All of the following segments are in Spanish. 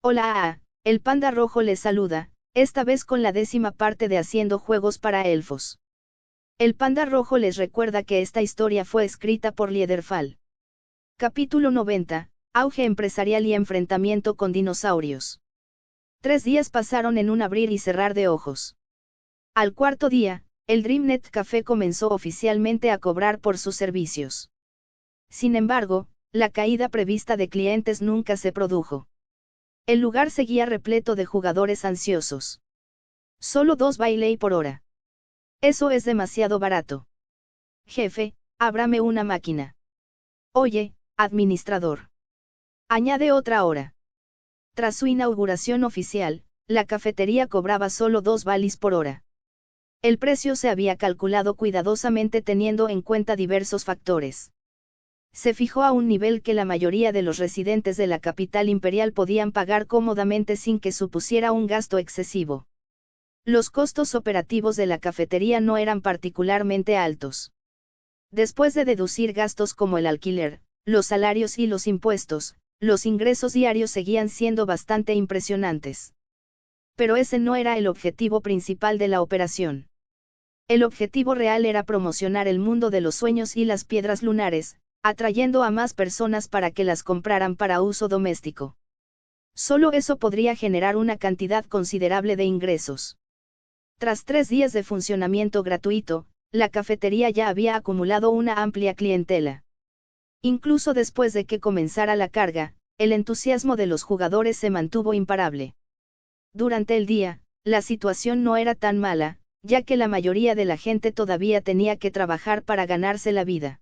Hola, el panda rojo les saluda, esta vez con la 10ª parte de Haciendo Juegos para Elfos. El panda rojo les recuerda que esta historia fue escrita por Liederfall. Capítulo 90, Auge empresarial y enfrentamiento con dinosaurios. 3 días pasaron en un abrir y cerrar de ojos. Al cuarto día, el Dreamnet Café comenzó oficialmente a cobrar por sus servicios. Sin embargo, la caída prevista de clientes nunca se produjo. El lugar seguía repleto de jugadores ansiosos. Solo 2 bailey por hora. Eso es demasiado barato. Jefe, ábrame una máquina. Oye, administrador. Añade otra hora. Tras su inauguración oficial, la cafetería cobraba solo 2 balis por hora. El precio se había calculado cuidadosamente teniendo en cuenta diversos factores. Se fijó a un nivel que la mayoría de los residentes de la capital imperial podían pagar cómodamente sin que supusiera un gasto excesivo. Los costos operativos de la cafetería no eran particularmente altos. Después de deducir gastos como el alquiler, los salarios y los impuestos, los ingresos diarios seguían siendo bastante impresionantes. Pero ese no era el objetivo principal de la operación. El objetivo real era promocionar el mundo de los sueños y las piedras lunares, atrayendo a más personas para que las compraran para uso doméstico. Solo eso podría generar una cantidad considerable de ingresos. Tras 3 días de funcionamiento gratuito, la cafetería ya había acumulado una amplia clientela. Incluso después de que comenzara la carga, el entusiasmo de los jugadores se mantuvo imparable. Durante el día, la situación no era tan mala, ya que la mayoría de la gente todavía tenía que trabajar para ganarse la vida.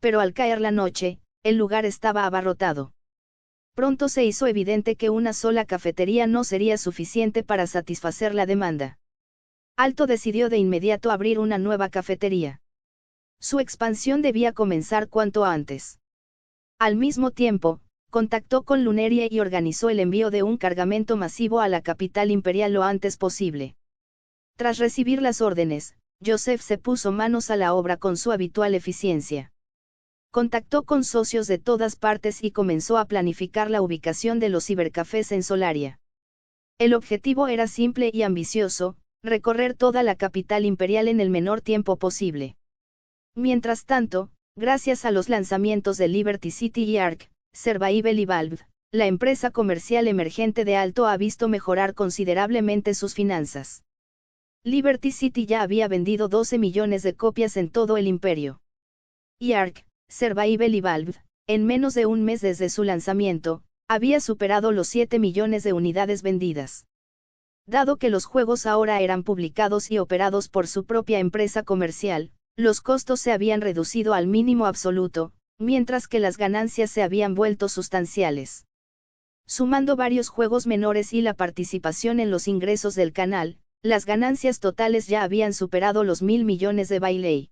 Pero al caer la noche, el lugar estaba abarrotado. Pronto se hizo evidente que una sola cafetería no sería suficiente para satisfacer la demanda. Alto decidió de inmediato abrir una nueva cafetería. Su expansión debía comenzar cuanto antes. Al mismo tiempo, contactó con Luneria y organizó el envío de un cargamento masivo a la capital imperial lo antes posible. Tras recibir las órdenes, Joseph se puso manos a la obra con su habitual eficiencia. Contactó con socios de todas partes y comenzó a planificar la ubicación de los cibercafés en Solaria. El objetivo era simple y ambicioso: recorrer toda la capital imperial en el menor tiempo posible. Mientras tanto, gracias a los lanzamientos de Liberty City y Ark, Survival y Valve, la empresa comercial emergente de Alto ha visto mejorar considerablemente sus finanzas. Liberty City ya había vendido 12 millones de copias en todo el imperio. Y Ark, Survival y Valve, en menos de un mes desde su lanzamiento, había superado los 7 millones de unidades vendidas. Dado que los juegos ahora eran publicados y operados por su propia empresa comercial, los costos se habían reducido al mínimo absoluto, mientras que las ganancias se habían vuelto sustanciales. Sumando varios juegos menores y la participación en los ingresos del canal, las ganancias totales ya habían superado los 1.000 millones de bailey.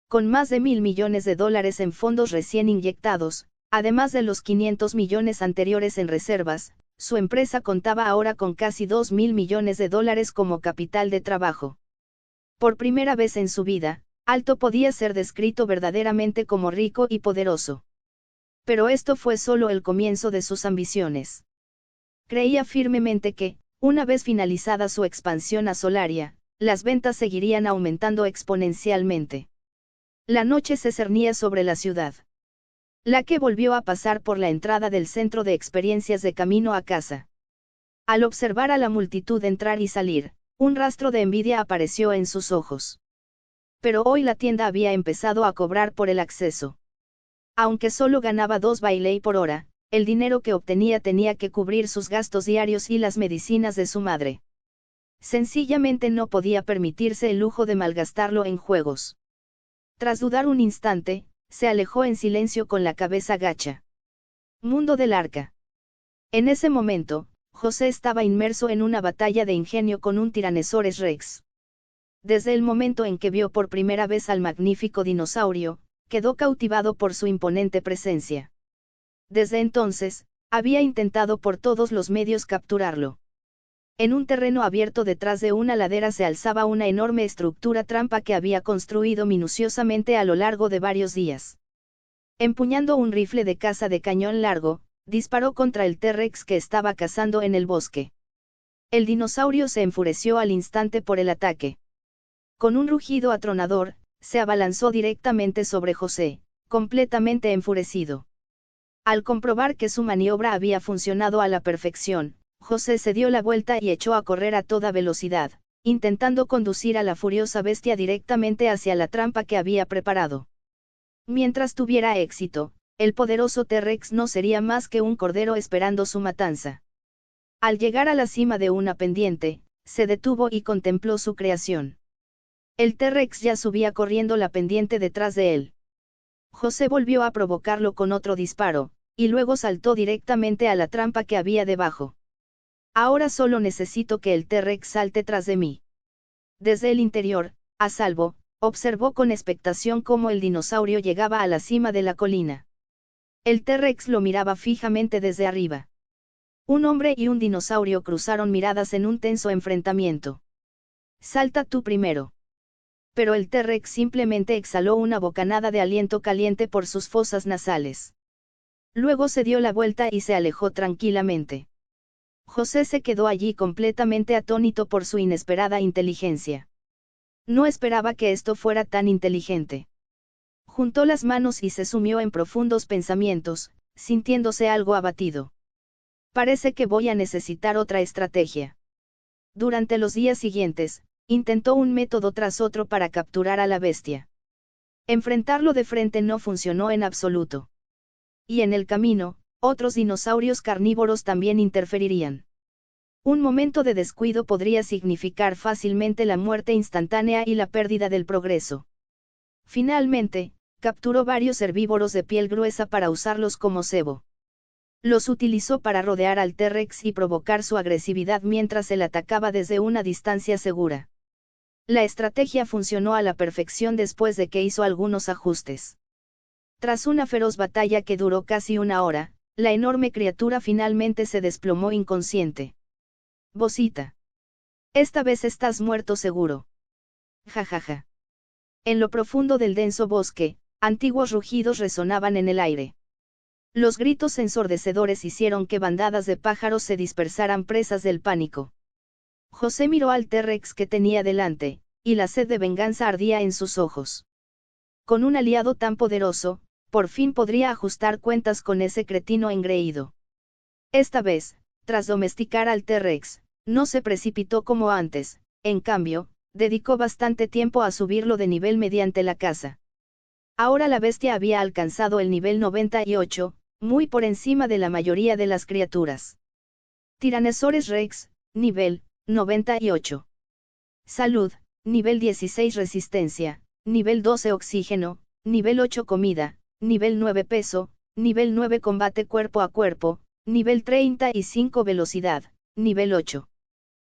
Con más de 1.000 millones de dólares en fondos recién inyectados, además de los 500 millones anteriores en reservas, su empresa contaba ahora con casi 2.000 millones de dólares como capital de trabajo. Por primera vez en su vida, Alto podía ser descrito verdaderamente como rico y poderoso. Pero esto fue solo el comienzo de sus ambiciones. Creía firmemente que, una vez finalizada su expansión a Solaria, las ventas seguirían aumentando exponencialmente. La noche se cernía sobre la ciudad. La que volvió a pasar por la entrada del centro de experiencias de camino a casa. Al observar a la multitud entrar y salir, un rastro de envidia apareció en sus ojos. Pero hoy la tienda había empezado a cobrar por el acceso. Aunque solo ganaba 2 bailey por hora, el dinero que obtenía tenía que cubrir sus gastos diarios y las medicinas de su madre. Sencillamente no podía permitirse el lujo de malgastarlo en juegos. Tras dudar un instante, se alejó en silencio con la cabeza gacha. Mundo del Arca. En ese momento, José estaba inmerso en una batalla de ingenio con un Tyrannosaurus Rex. Desde el momento en que vio por primera vez al magnífico dinosaurio, quedó cautivado por su imponente presencia. Desde entonces, había intentado por todos los medios capturarlo. En un terreno abierto detrás de una ladera se alzaba una enorme estructura trampa que había construido minuciosamente a lo largo de varios días. Empuñando un rifle de caza de cañón largo, disparó contra el T-Rex que estaba cazando en el bosque. El dinosaurio se enfureció al instante por el ataque. Con un rugido atronador, se abalanzó directamente sobre José, completamente enfurecido. Al comprobar que su maniobra había funcionado a la perfección, José se dio la vuelta y echó a correr a toda velocidad, intentando conducir a la furiosa bestia directamente hacia la trampa que había preparado. Mientras tuviera éxito, el poderoso T-Rex no sería más que un cordero esperando su matanza. Al llegar a la cima de una pendiente, se detuvo y contempló su creación. El T-Rex ya subía corriendo la pendiente detrás de él. José volvió a provocarlo con otro disparo, y luego saltó directamente a la trampa que había debajo. Ahora solo necesito que el T-Rex salte tras de mí. Desde el interior, a salvo, observó con expectación cómo el dinosaurio llegaba a la cima de la colina. El T-Rex lo miraba fijamente desde arriba. Un hombre y un dinosaurio cruzaron miradas en un tenso enfrentamiento. Salta tú primero. Pero el T-Rex simplemente exhaló una bocanada de aliento caliente por sus fosas nasales. Luego se dio la vuelta y se alejó tranquilamente. José se quedó allí completamente atónito por su inesperada inteligencia. No esperaba que esto fuera tan inteligente. Juntó las manos y se sumió en profundos pensamientos, sintiéndose algo abatido. Parece que voy a necesitar otra estrategia. Durante los días siguientes, intentó un método tras otro para capturar a la bestia. Enfrentarlo de frente no funcionó en absoluto. Y en el camino, otros dinosaurios carnívoros también interferirían. Un momento de descuido podría significar fácilmente la muerte instantánea y la pérdida del progreso. Finalmente, capturó varios herbívoros de piel gruesa para usarlos como cebo. Los utilizó para rodear al T-Rex y provocar su agresividad mientras él atacaba desde una distancia segura. La estrategia funcionó a la perfección después de que hizo algunos ajustes. Tras una feroz batalla que duró casi una hora, la enorme criatura finalmente se desplomó inconsciente. Bosita. Esta vez estás muerto seguro. Jajaja. En lo profundo del denso bosque, antiguos rugidos resonaban en el aire. Los gritos ensordecedores hicieron que bandadas de pájaros se dispersaran presas del pánico. José miró al T-Rex que tenía delante, y la sed de venganza ardía en sus ojos. Con un aliado tan poderoso, por fin podría ajustar cuentas con ese cretino engreído. Esta vez, tras domesticar al T-Rex, no se precipitó como antes, en cambio, dedicó bastante tiempo a subirlo de nivel mediante la caza. Ahora la bestia había alcanzado el nivel 98, muy por encima de la mayoría de las criaturas. Tyrannosaurus Rex, nivel 98. Salud, nivel 16 resistencia, nivel 12 oxígeno, nivel 8 comida, nivel 9 peso, nivel 9 combate cuerpo a cuerpo, nivel 35 velocidad, nivel 8.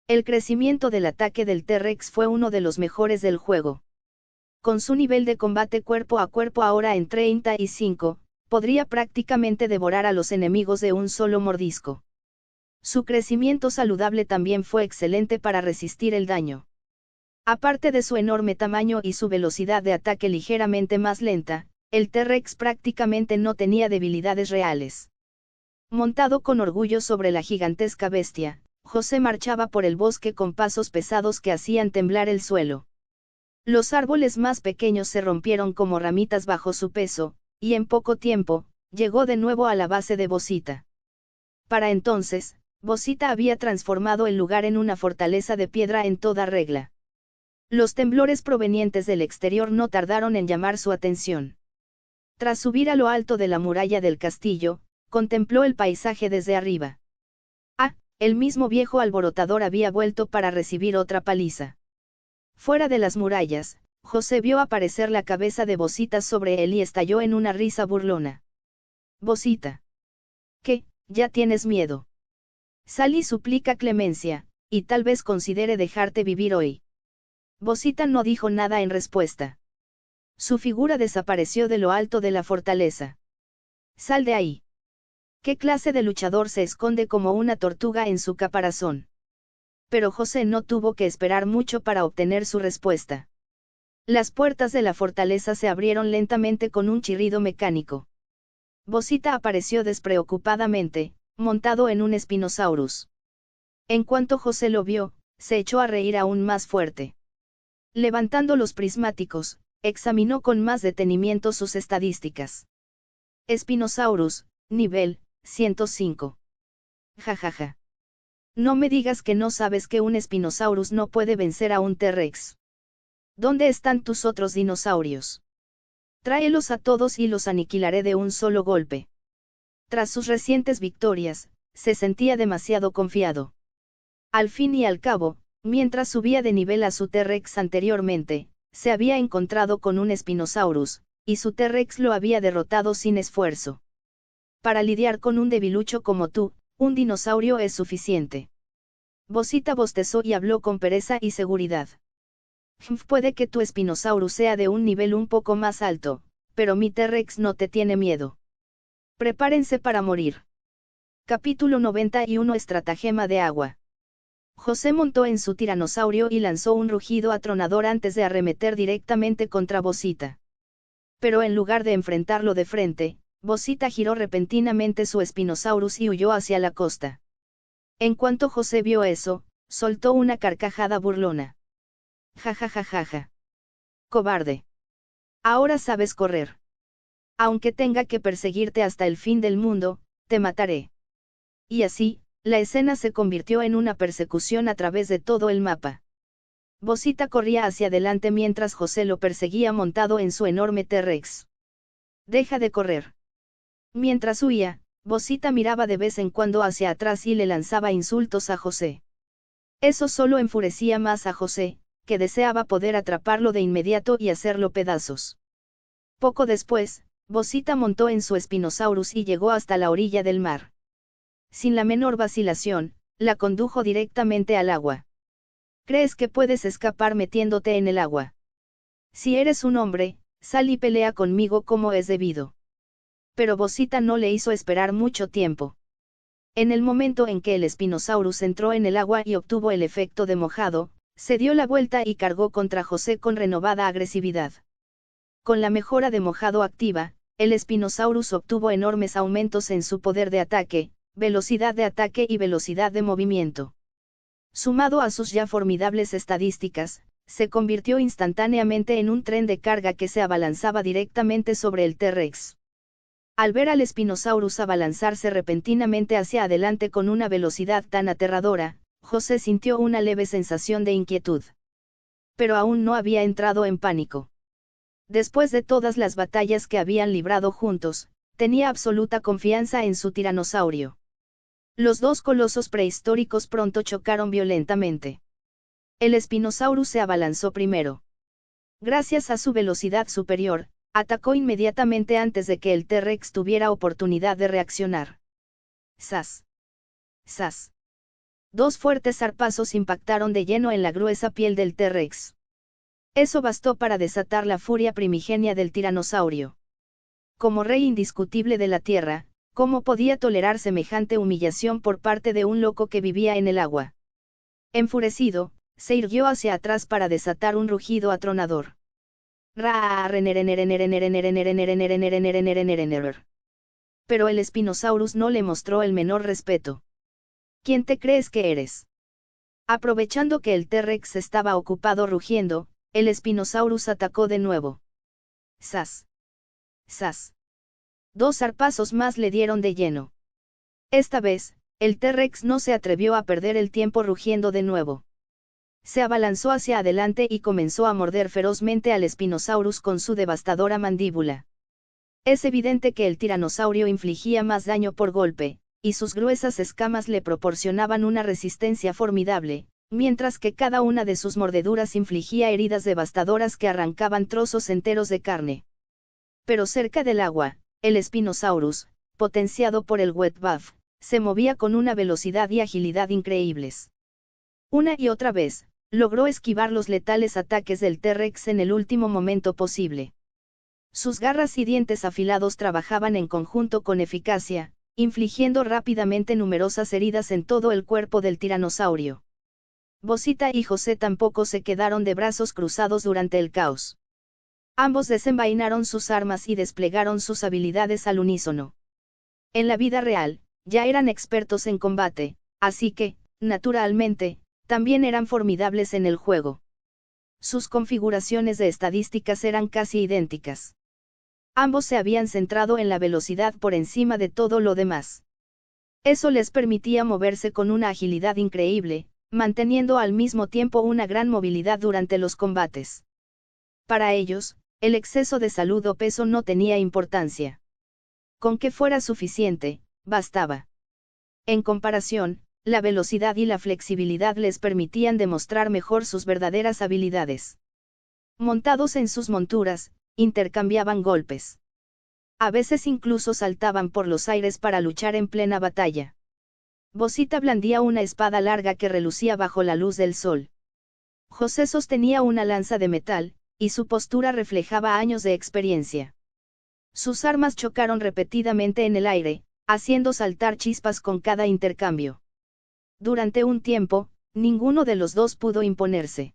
El crecimiento del ataque del T-Rex fue uno de los mejores del juego. Con su nivel de combate cuerpo a cuerpo ahora en 35, podría prácticamente devorar a los enemigos de un solo mordisco. Su crecimiento saludable también fue excelente para resistir el daño. Aparte de su enorme tamaño y su velocidad de ataque ligeramente más lenta, el T-Rex prácticamente no tenía debilidades reales. Montado con orgullo sobre la gigantesca bestia, José marchaba por el bosque con pasos pesados que hacían temblar el suelo. Los árboles más pequeños se rompieron como ramitas bajo su peso, y en poco tiempo, llegó de nuevo a la base de Bosita. Para entonces, Bosita había transformado el lugar en una fortaleza de piedra en toda regla. Los temblores provenientes del exterior no tardaron en llamar su atención. Tras subir a lo alto de la muralla del castillo, contempló el paisaje desde arriba. El mismo viejo alborotador había vuelto para recibir otra paliza. Fuera de las murallas, José vio aparecer la cabeza de Bosita sobre él y estalló en una risa burlona. Bosita. ¿Qué, ya tienes miedo? Sal y suplica clemencia, y tal vez considere dejarte vivir hoy. Bosita no dijo nada en respuesta. Su figura desapareció de lo alto de la fortaleza. Sal de ahí. ¿Qué clase de luchador se esconde como una tortuga en su caparazón? Pero José no tuvo que esperar mucho para obtener su respuesta. Las puertas de la fortaleza se abrieron lentamente con un chirrido mecánico. Bosita apareció despreocupadamente, montado en un Spinosaurus. En cuanto José lo vio, se echó a reír aún más fuerte. Levantando los prismáticos, examinó con más detenimiento sus estadísticas. Spinosaurus, nivel 105. Jajaja. No me digas que no sabes que un Spinosaurus no puede vencer a un T-Rex. ¿Dónde están tus otros dinosaurios? Tráelos a todos y los aniquilaré de un solo golpe. Tras sus recientes victorias, se sentía demasiado confiado. Al fin y al cabo, mientras subía de nivel a su T-Rex anteriormente, se había encontrado con un Spinosaurus, y su T-Rex lo había derrotado sin esfuerzo. Para lidiar con un debilucho como tú, un dinosaurio es suficiente. Bosita bostezó y habló con pereza y seguridad. Puede que tu Spinosaurus sea de un nivel un poco más alto, pero mi T-Rex no te tiene miedo. Prepárense para morir. Capítulo 91 Estratagema de agua. José montó en su tiranosaurio y lanzó un rugido atronador antes de arremeter directamente contra Bosita. Pero en lugar de enfrentarlo de frente, Bosita giró repentinamente su Spinosaurus y huyó hacia la costa. En cuanto José vio eso, soltó una carcajada burlona. Jajajajaja. Cobarde. Ahora sabes correr. Aunque tenga que perseguirte hasta el fin del mundo, te mataré. Y así, la escena se convirtió en una persecución a través de todo el mapa. Bosita corría hacia adelante mientras José lo perseguía montado en su enorme T-Rex. Deja de correr. Mientras huía, Bosita miraba de vez en cuando hacia atrás y le lanzaba insultos a José. Eso solo enfurecía más a José, que deseaba poder atraparlo de inmediato y hacerlo pedazos. Poco después, Bosita montó en su Spinosaurus y llegó hasta la orilla del mar. Sin la menor vacilación, la condujo directamente al agua. ¿Crees que puedes escapar metiéndote en el agua? Si eres un hombre, sal y pelea conmigo como es debido. Pero Bosita no le hizo esperar mucho tiempo. En el momento en que el Spinosaurus entró en el agua y obtuvo el efecto de mojado, se dio la vuelta y cargó contra José con renovada agresividad. Con la mejora de mojado activa, el Spinosaurus obtuvo enormes aumentos en su poder de ataque, velocidad de ataque y velocidad de movimiento. Sumado a sus ya formidables estadísticas, se convirtió instantáneamente en un tren de carga que se abalanzaba directamente sobre el T-Rex. Al ver al Spinosaurus abalanzarse repentinamente hacia adelante con una velocidad tan aterradora, José sintió una leve sensación de inquietud. Pero aún no había entrado en pánico. Después de todas las batallas que habían librado juntos, tenía absoluta confianza en su tiranosaurio. Los dos colosos prehistóricos pronto chocaron violentamente. El Spinosaurus se abalanzó primero. Gracias a su velocidad superior, atacó inmediatamente antes de que el T-Rex tuviera oportunidad de reaccionar. ¡Zas! ¡Zas! Dos fuertes zarpazos impactaron de lleno en la gruesa piel del T-Rex. Eso bastó para desatar la furia primigenia del tiranosaurio. Como rey indiscutible de la tierra, ¿cómo podía tolerar semejante humillación por parte de un loco que vivía en el agua? Enfurecido, se irguió hacia atrás para desatar un rugido atronador. Pero el Spinosaurus no le mostró el menor respeto. ¿Quién te crees que eres? Aprovechando que el T-Rex estaba ocupado rugiendo, el Spinosaurus atacó de nuevo. ¡Zas! ¡Zas! Dos zarpazos más le dieron de lleno. Esta vez, el T-Rex no se atrevió a perder el tiempo rugiendo de nuevo. Se abalanzó hacia adelante y comenzó a morder ferozmente al Spinosaurus con su devastadora mandíbula. Es evidente que el tiranosaurio infligía más daño por golpe, y sus gruesas escamas le proporcionaban una resistencia formidable, mientras que cada una de sus mordeduras infligía heridas devastadoras que arrancaban trozos enteros de carne. Pero cerca del agua, el Spinosaurus, potenciado por el Wet Buff, se movía con una velocidad y agilidad increíbles. Una y otra vez, logró esquivar los letales ataques del T-Rex en el último momento posible. Sus garras y dientes afilados trabajaban en conjunto con eficacia, infligiendo rápidamente numerosas heridas en todo el cuerpo del tiranosaurio. Bosita y José tampoco se quedaron de brazos cruzados durante el caos. Ambos desenvainaron sus armas y desplegaron sus habilidades al unísono. En la vida real, ya eran expertos en combate, así que, naturalmente, también eran formidables en el juego. Sus configuraciones de estadísticas eran casi idénticas. Ambos se habían centrado en la velocidad por encima de todo lo demás. Eso les permitía moverse con una agilidad increíble, manteniendo al mismo tiempo una gran movilidad durante los combates. Para ellos, el exceso de salud o peso no tenía importancia. Con que fuera suficiente, bastaba. En comparación, la velocidad y la flexibilidad les permitían demostrar mejor sus verdaderas habilidades. Montados en sus monturas, intercambiaban golpes. A veces incluso saltaban por los aires para luchar en plena batalla. Bosita blandía una espada larga que relucía bajo la luz del sol. José sostenía una lanza de metal, y su postura reflejaba años de experiencia. Sus armas chocaron repetidamente en el aire, haciendo saltar chispas con cada intercambio. Durante un tiempo, ninguno de los dos pudo imponerse.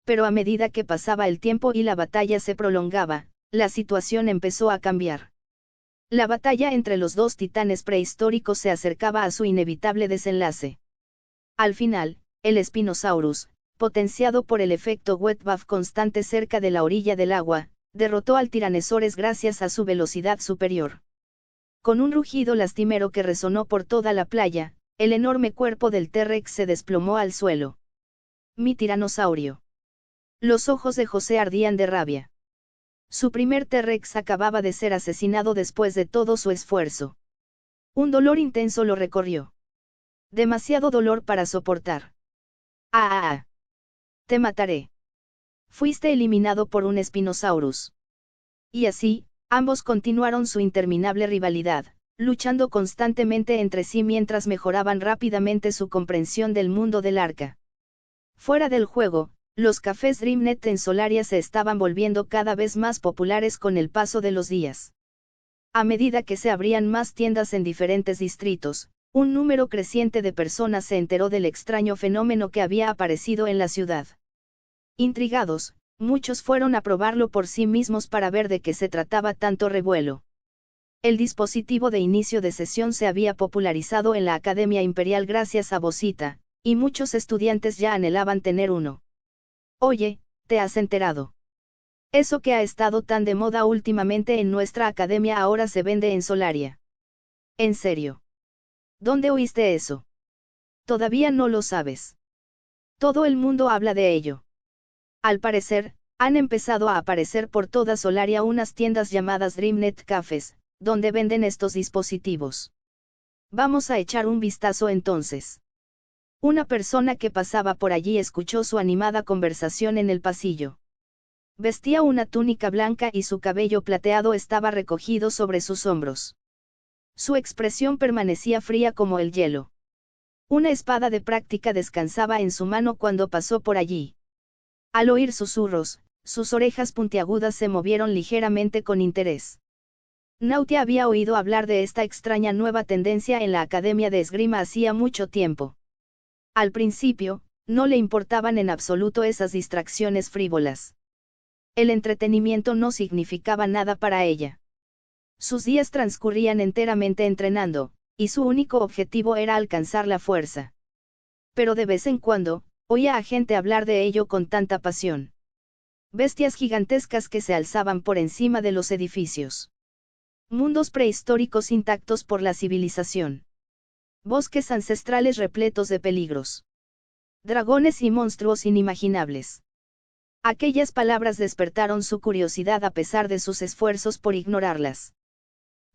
Pero a medida que pasaba el tiempo y la batalla se prolongaba, la situación empezó a cambiar. La batalla entre los dos titanes prehistóricos se acercaba a su inevitable desenlace. Al final, el Spinosaurus, potenciado por el efecto wet-buff constante cerca de la orilla del agua, derrotó al Tyrannosaurus gracias a su velocidad superior. Con un rugido lastimero que resonó por toda la playa, el enorme cuerpo del T-Rex se desplomó al suelo. Mi tiranosaurio. Los ojos de José ardían de rabia. Su primer T-Rex acababa de ser asesinado después de todo su esfuerzo. Un dolor intenso lo recorrió. Demasiado dolor para soportar. ¡Ah! Te mataré. Fuiste eliminado por un Spinosaurus. Y así, ambos continuaron su interminable rivalidad, luchando constantemente entre sí mientras mejoraban rápidamente su comprensión del mundo del arca. Fuera del juego, los cafés DreamNet en Solaria se estaban volviendo cada vez más populares con el paso de los días. A medida que se abrían más tiendas en diferentes distritos, un número creciente de personas se enteró del extraño fenómeno que había aparecido en la ciudad. Intrigados, muchos fueron a probarlo por sí mismos para ver de qué se trataba tanto revuelo. El dispositivo de inicio de sesión se había popularizado en la Academia Imperial gracias a Bosita, y muchos estudiantes ya anhelaban tener uno. Oye, ¿te has enterado? Eso que ha estado tan de moda últimamente en nuestra academia ahora se vende en Solaria. ¿En serio? ¿Dónde oíste eso? Todavía no lo sabes. Todo el mundo habla de ello. Al parecer, han empezado a aparecer por toda Solaria unas tiendas llamadas DreamNet Cafés, donde venden estos dispositivos. Vamos a echar un vistazo entonces. Una persona que pasaba por allí escuchó su animada conversación en el pasillo. Vestía una túnica blanca y su cabello plateado estaba recogido sobre sus hombros. Su expresión permanecía fría como el hielo. Una espada de práctica descansaba en su mano cuando pasó por allí. Al oír susurros, sus orejas puntiagudas se movieron ligeramente con interés. Nautia había oído hablar de esta extraña nueva tendencia en la Academia de Esgrima hacía mucho tiempo. Al principio, no le importaban en absoluto esas distracciones frívolas. El entretenimiento no significaba nada para ella. Sus días transcurrían enteramente entrenando, y su único objetivo era alcanzar la fuerza. Pero de vez en cuando, oía a gente hablar de ello con tanta pasión. Bestias gigantescas que se alzaban por encima de los edificios. Mundos prehistóricos intactos por la civilización. Bosques ancestrales repletos de peligros. Dragones y monstruos inimaginables. Aquellas palabras despertaron su curiosidad a pesar de sus esfuerzos por ignorarlas.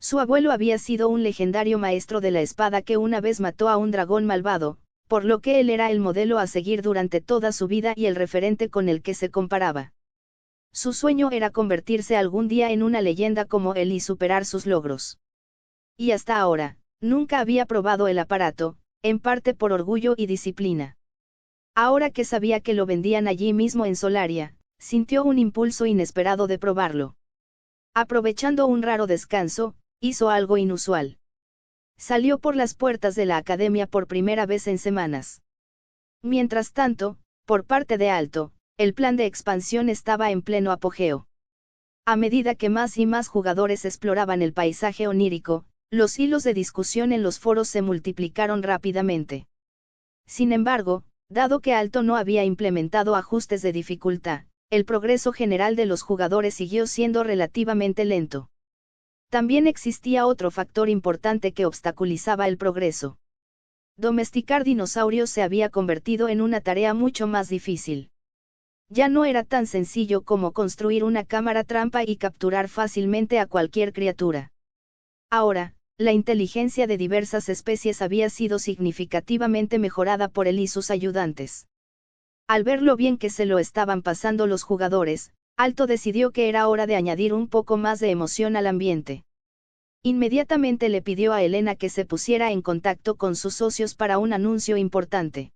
Su abuelo había sido un legendario maestro de la espada que una vez mató a un dragón malvado, por lo que él era el modelo a seguir durante toda su vida y el referente con el que se comparaba. Su sueño era convertirse algún día en una leyenda como él y superar sus logros. Y hasta ahora, nunca había probado el aparato, en parte por orgullo y disciplina. Ahora que sabía que lo vendían allí mismo en Solaria, sintió un impulso inesperado de probarlo. Aprovechando un raro descanso, hizo algo inusual. Salió por las puertas de la academia por primera vez en semanas. Mientras tanto, por parte de Alto, el plan de expansión estaba en pleno apogeo. A medida que más y más jugadores exploraban el paisaje onírico, los hilos de discusión en los foros se multiplicaron rápidamente. Sin embargo, dado que Alto no había implementado ajustes de dificultad, el progreso general de los jugadores siguió siendo relativamente lento. También existía otro factor importante que obstaculizaba el progreso. Domesticar dinosaurios se había convertido en una tarea mucho más difícil. Ya no era tan sencillo como construir una cámara trampa y capturar fácilmente a cualquier criatura. Ahora, la inteligencia de diversas especies había sido significativamente mejorada por él y sus ayudantes. Al ver lo bien que se lo estaban pasando los jugadores, Alto decidió que era hora de añadir un poco más de emoción al ambiente. Inmediatamente le pidió a Elena que se pusiera en contacto con sus socios para un anuncio importante.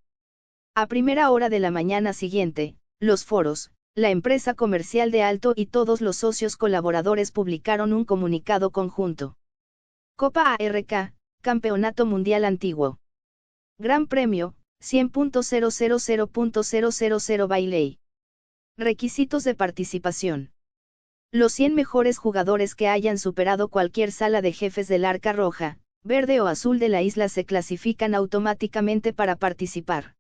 A primera hora de la mañana siguiente, los foros, la empresa comercial de Alto y todos los socios colaboradores publicaron un comunicado conjunto. Copa ARK, Campeonato Mundial Antiguo. Gran Premio, 100.000.000 Bailey. Requisitos de participación. Los 100 mejores jugadores que hayan superado cualquier sala de jefes del Arca Roja, Verde o Azul de la isla se clasifican automáticamente para participar.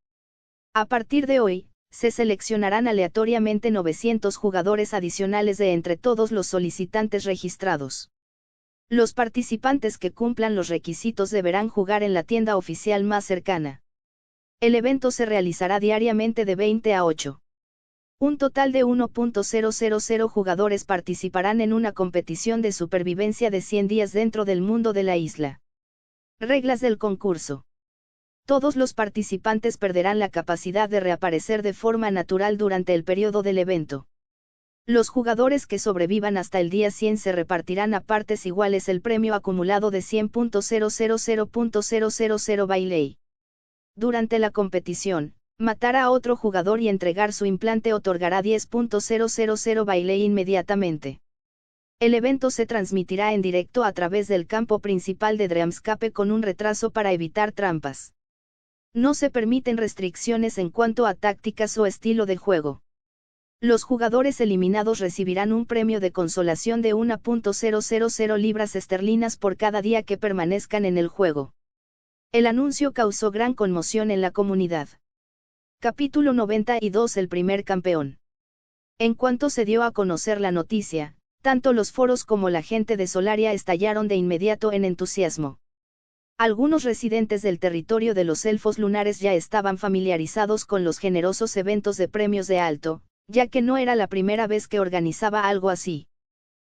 A partir de hoy, se seleccionarán aleatoriamente 900 jugadores adicionales de entre todos los solicitantes registrados. Los participantes que cumplan los requisitos deberán jugar en la tienda oficial más cercana. El evento se realizará diariamente de 20 a 8. Un total de 1.000 jugadores participarán en una competición de supervivencia de 100 días dentro del mundo de la isla. Reglas del concurso. Todos los participantes perderán la capacidad de reaparecer de forma natural durante el periodo del evento. Los jugadores que sobrevivan hasta el día 100 se repartirán a partes iguales el premio acumulado de 100.000.000 Bailey. Durante la competición, matar a otro jugador y entregar su implante otorgará 10.000 Bailey inmediatamente. El evento se transmitirá en directo a través del campo principal de Dreamscape con un retraso para evitar trampas. No se permiten restricciones en cuanto a tácticas o estilo de juego. Los jugadores eliminados recibirán un premio de consolación de 1.000 libras esterlinas por cada día que permanezcan en el juego. El anuncio causó gran conmoción en la comunidad. Capítulo 92. El primer campeón. En cuanto se dio a conocer la noticia, tanto los foros como la gente de Solaria estallaron de inmediato en entusiasmo. Algunos residentes del territorio de los elfos lunares ya estaban familiarizados con los generosos eventos de premios de Alto, ya que no era la primera vez que organizaba algo así.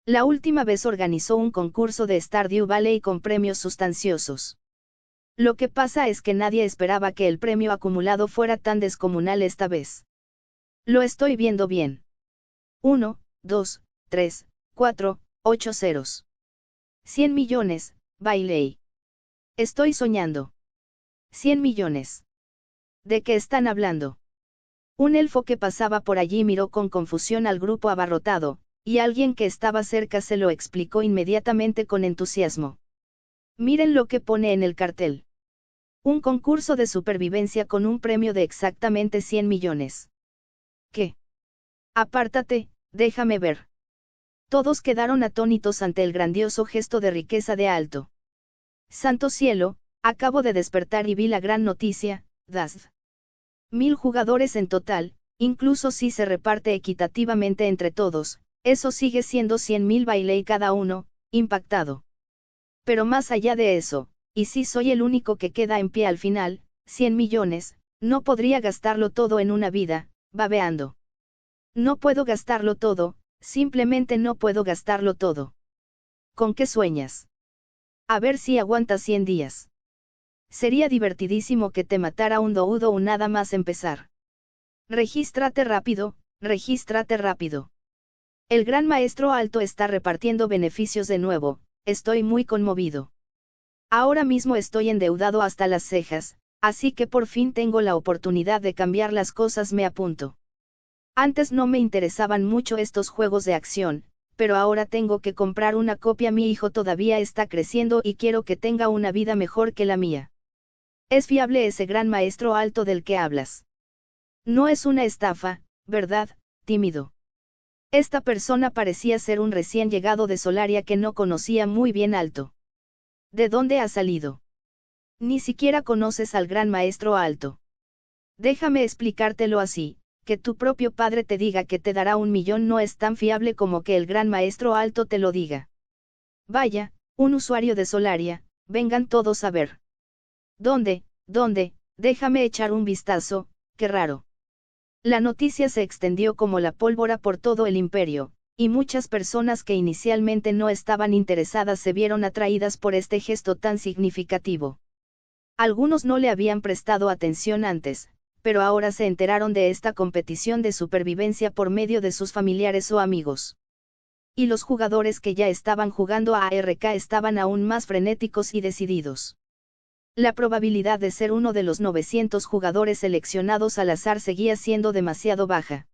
La última vez organizó un concurso de Stardew Valley con premios sustanciosos. Lo que pasa es que nadie esperaba que el premio acumulado fuera tan descomunal esta vez. Lo estoy viendo bien. 1, 2, 3, 4, 8 ceros. 100 millones, Bailey. Estoy soñando. 100 millones. ¿De qué están hablando? Un elfo que pasaba por allí miró con confusión al grupo abarrotado, y alguien que estaba cerca se lo explicó inmediatamente con entusiasmo. Miren lo que pone en el cartel. Un concurso de supervivencia con un premio de exactamente 100 millones. ¿Qué? Apártate, déjame ver. Todos quedaron atónitos ante el grandioso gesto de riqueza de Alto. Santo cielo, acabo de despertar y vi la gran noticia, Dazd. 1000 jugadores en total, incluso si se reparte equitativamente entre todos, eso sigue siendo 100.000 Bailey cada uno, impactado. Pero más allá de eso, y si soy el único que queda en pie al final, 100 millones, no podría gastarlo todo en una vida, babeando. No puedo gastarlo todo, simplemente no puedo gastarlo todo. ¿Con qué sueñas? A ver si aguantas 100 días. Sería divertidísimo que te matara un doudo o nada más empezar. Regístrate rápido, regístrate rápido. El gran maestro Alto está repartiendo beneficios de nuevo, estoy muy conmovido. Ahora mismo estoy endeudado hasta las cejas, así que por fin tengo la oportunidad de cambiar las cosas, me apunto. Antes no me interesaban mucho estos juegos de acción, pero ahora tengo que comprar una copia. Mi hijo todavía está creciendo y quiero que tenga una vida mejor que la mía. ¿Es fiable ese gran maestro Alto del que hablas? No es una estafa, ¿verdad, tímido? Esta persona parecía ser un recién llegado de Solaria que no conocía muy bien Alto. ¿De dónde ha salido? Ni siquiera conoces al gran maestro Alto. Déjame explicártelo así, que tu propio padre te diga que te dará 1 millón no es tan fiable como que el gran maestro Alto te lo diga. Vaya, un usuario de Solaria, vengan todos a ver. ¿Dónde? Déjame echar un vistazo, qué raro. La noticia se extendió como la pólvora por todo el imperio, y muchas personas que inicialmente no estaban interesadas se vieron atraídas por este gesto tan significativo. Algunos no le habían prestado atención antes, pero ahora se enteraron de esta competición de supervivencia por medio de sus familiares o amigos. Y los jugadores que ya estaban jugando a ARK estaban aún más frenéticos y decididos. La probabilidad de ser uno de los 900 jugadores seleccionados al azar seguía siendo demasiado baja.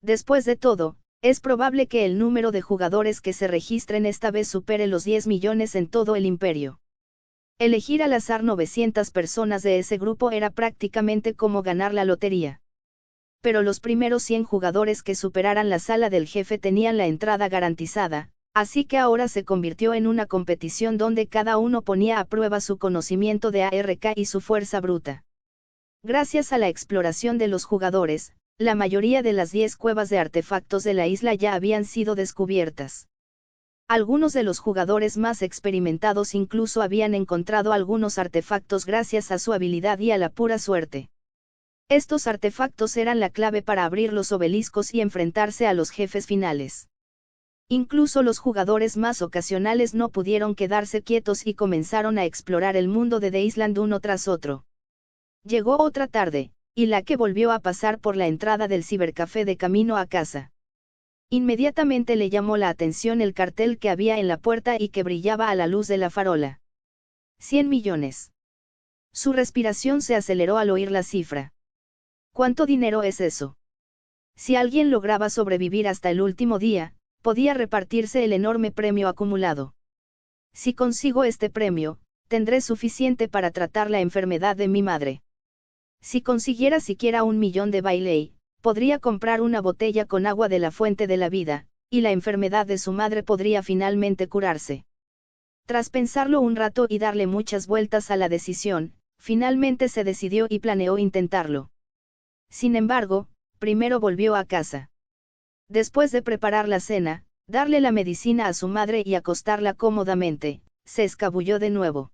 Después de todo, es probable que el número de jugadores que se registren esta vez supere los 10 millones en todo el imperio. Elegir al azar 900 personas de ese grupo era prácticamente como ganar la lotería. Pero los primeros 100 jugadores que superaran la sala del jefe tenían la entrada garantizada, así que ahora se convirtió en una competición donde cada uno ponía a prueba su conocimiento de ARK y su fuerza bruta. Gracias a la exploración de los jugadores, la mayoría de las 10 cuevas de artefactos de la isla ya habían sido descubiertas. Algunos de los jugadores más experimentados incluso habían encontrado algunos artefactos gracias a su habilidad y a la pura suerte. Estos artefactos eran la clave para abrir los obeliscos y enfrentarse a los jefes finales. Incluso los jugadores más ocasionales no pudieron quedarse quietos y comenzaron a explorar el mundo de The Island uno tras otro. Llegó otra tarde, y la que volvió a pasar por la entrada del cibercafé de camino a casa. Inmediatamente le llamó la atención el cartel que había en la puerta y que brillaba a la luz de la farola. 100 millones. Su respiración se aceleró al oír la cifra. ¿Cuánto dinero es eso? Si alguien lograba sobrevivir hasta el último día, podía repartirse el enorme premio acumulado. Si consigo este premio, tendré suficiente para tratar la enfermedad de mi madre. Si consiguiera siquiera 1 millón de bailey, podría comprar una botella con agua de la fuente de la vida, y la enfermedad de su madre podría finalmente curarse. Tras pensarlo un rato y darle muchas vueltas a la decisión, finalmente se decidió y planeó intentarlo. Sin embargo, primero volvió a casa. Después de preparar la cena, darle la medicina a su madre y acostarla cómodamente, se escabulló de nuevo.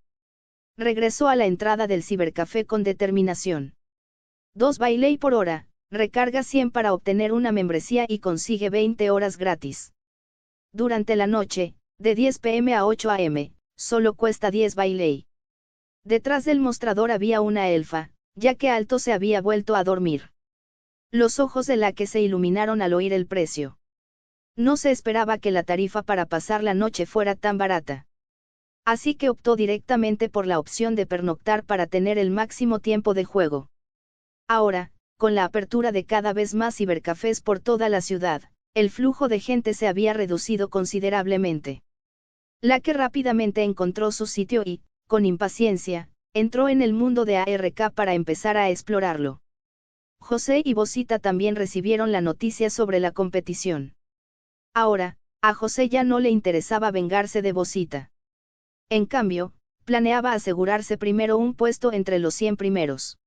Regresó a la entrada del cibercafé con determinación. 2 bailey por hora, recarga 100 para obtener una membresía y consigue 20 horas gratis. Durante la noche, de 10 p.m. a 8 a.m., solo cuesta 10 bailey. Detrás del mostrador había una elfa, ya que Alto se había vuelto a dormir. Los ojos de la que se iluminaron al oír el precio. No se esperaba que la tarifa para pasar la noche fuera tan barata. Así que optó directamente por la opción de pernoctar para tener el máximo tiempo de juego. Ahora, con la apertura de cada vez más cibercafés por toda la ciudad, el flujo de gente se había reducido considerablemente. La que rápidamente encontró su sitio y, con impaciencia, entró en el mundo de ARK para empezar a explorarlo. José y Bosita también recibieron la noticia sobre la competición. Ahora, a José ya no le interesaba vengarse de Bosita. En cambio, planeaba asegurarse primero un puesto entre los 100 primeros.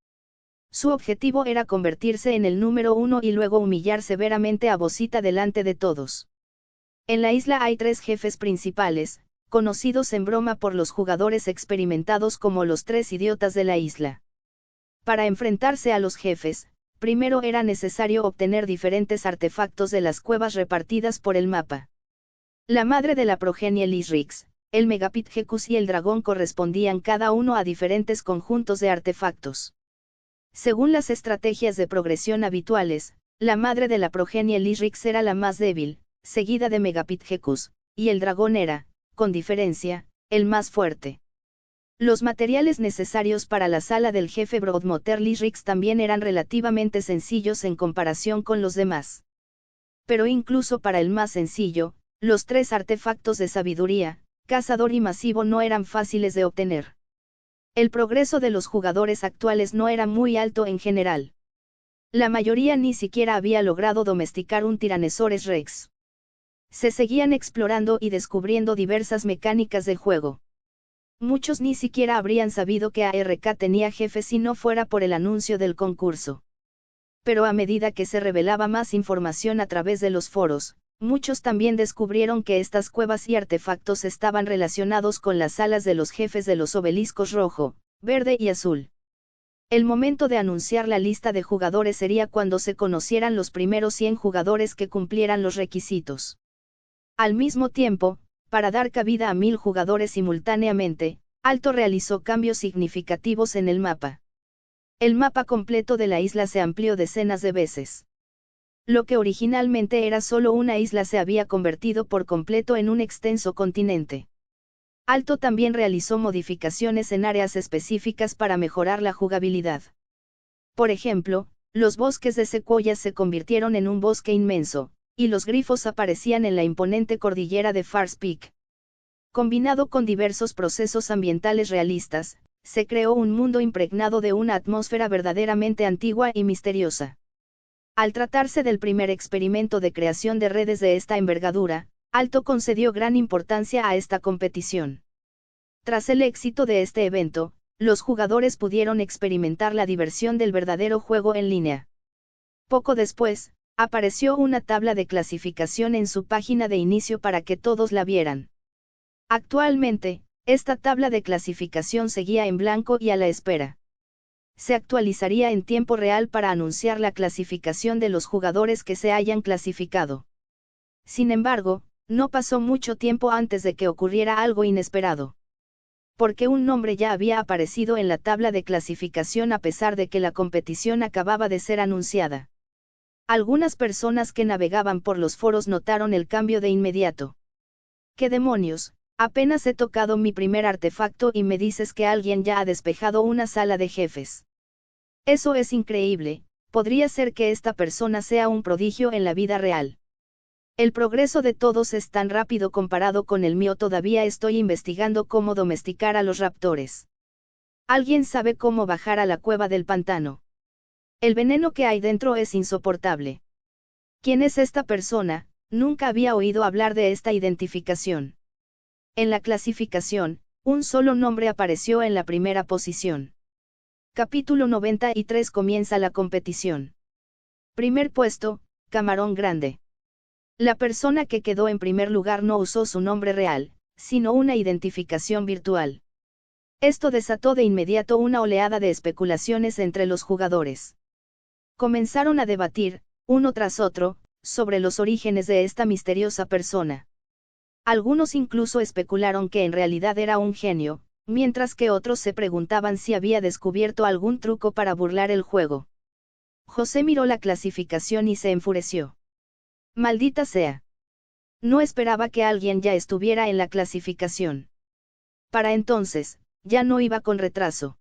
Su objetivo era convertirse en el número 1 y luego humillar severamente a Bosita delante de todos. En la isla hay 3 jefes principales, conocidos en broma por los jugadores experimentados como los 3 idiotas de la isla. Para enfrentarse a los jefes, primero era necesario obtener diferentes artefactos de las cuevas repartidas por el mapa. La madre de la progenie Lysrix, el Megapithecus y el dragón correspondían cada uno a diferentes conjuntos de artefactos. Según las estrategias de progresión habituales, la madre de la progenie Lysrix era la más débil, seguida de Megapithecus, y el dragón era, con diferencia, el más fuerte. Los materiales necesarios para la sala del jefe Broadmotor Lysrix también eran relativamente sencillos en comparación con los demás. Pero incluso para el más sencillo, los 3 artefactos de sabiduría, cazador y masivo no eran fáciles de obtener. El progreso de los jugadores actuales no era muy alto en general. La mayoría ni siquiera había logrado domesticar un Tyrannosaurus Rex. Se seguían explorando y descubriendo diversas mecánicas de juego. Muchos ni siquiera habrían sabido que ARK tenía jefe si no fuera por el anuncio del concurso. Pero a medida que se revelaba más información a través de los foros, muchos también descubrieron que estas cuevas y artefactos estaban relacionados con las alas de los jefes de los obeliscos rojo, verde y azul. El momento de anunciar la lista de jugadores sería cuando se conocieran los primeros 100 jugadores que cumplieran los requisitos. Al mismo tiempo, para dar cabida a 1000 jugadores simultáneamente, Alto realizó cambios significativos en el mapa. El mapa completo de la isla se amplió decenas de veces. Lo que originalmente era solo una isla se había convertido por completo en un extenso continente. Alto también realizó modificaciones en áreas específicas para mejorar la jugabilidad. Por ejemplo, los bosques de secuoyas se convirtieron en un bosque inmenso, y los grifos aparecían en la imponente cordillera de Fars Peak. Combinado con diversos procesos ambientales realistas, se creó un mundo impregnado de una atmósfera verdaderamente antigua y misteriosa. Al tratarse del primer experimento de creación de redes de esta envergadura, Alto concedió gran importancia a esta competición. Tras el éxito de este evento, los jugadores pudieron experimentar la diversión del verdadero juego en línea. Poco después, apareció una tabla de clasificación en su página de inicio para que todos la vieran. Actualmente, esta tabla de clasificación seguía en blanco y a la espera. Se actualizaría en tiempo real para anunciar la clasificación de los jugadores que se hayan clasificado. Sin embargo, no pasó mucho tiempo antes de que ocurriera algo inesperado. Porque un nombre ya había aparecido en la tabla de clasificación a pesar de que la competición acababa de ser anunciada. Algunas personas que navegaban por los foros notaron el cambio de inmediato. ¿Qué demonios? Apenas he tocado mi primer artefacto y me dices que alguien ya ha despejado una sala de jefes. Eso es increíble, podría ser que esta persona sea un prodigio en la vida real. El progreso de todos es tan rápido comparado con el mío. Todavía estoy investigando cómo domesticar a los raptores. ¿Alguien sabe cómo bajar a la cueva del pantano? El veneno que hay dentro es insoportable. ¿Quién es esta persona? Nunca había oído hablar de esta identificación. En la clasificación, un solo nombre apareció en la primera posición. Capítulo 93. Comienza la competición. Primer puesto, Camarón Grande. La persona que quedó en primer lugar no usó su nombre real, sino una identificación virtual. Esto desató de inmediato una oleada de especulaciones entre los jugadores. Comenzaron a debatir, uno tras otro, sobre los orígenes de esta misteriosa persona. Algunos incluso especularon que en realidad era un genio, mientras que otros se preguntaban si había descubierto algún truco para burlar el juego. José miró la clasificación y se enfureció. Maldita sea. No esperaba que alguien ya estuviera en la clasificación. Para entonces, ya no iba con retraso.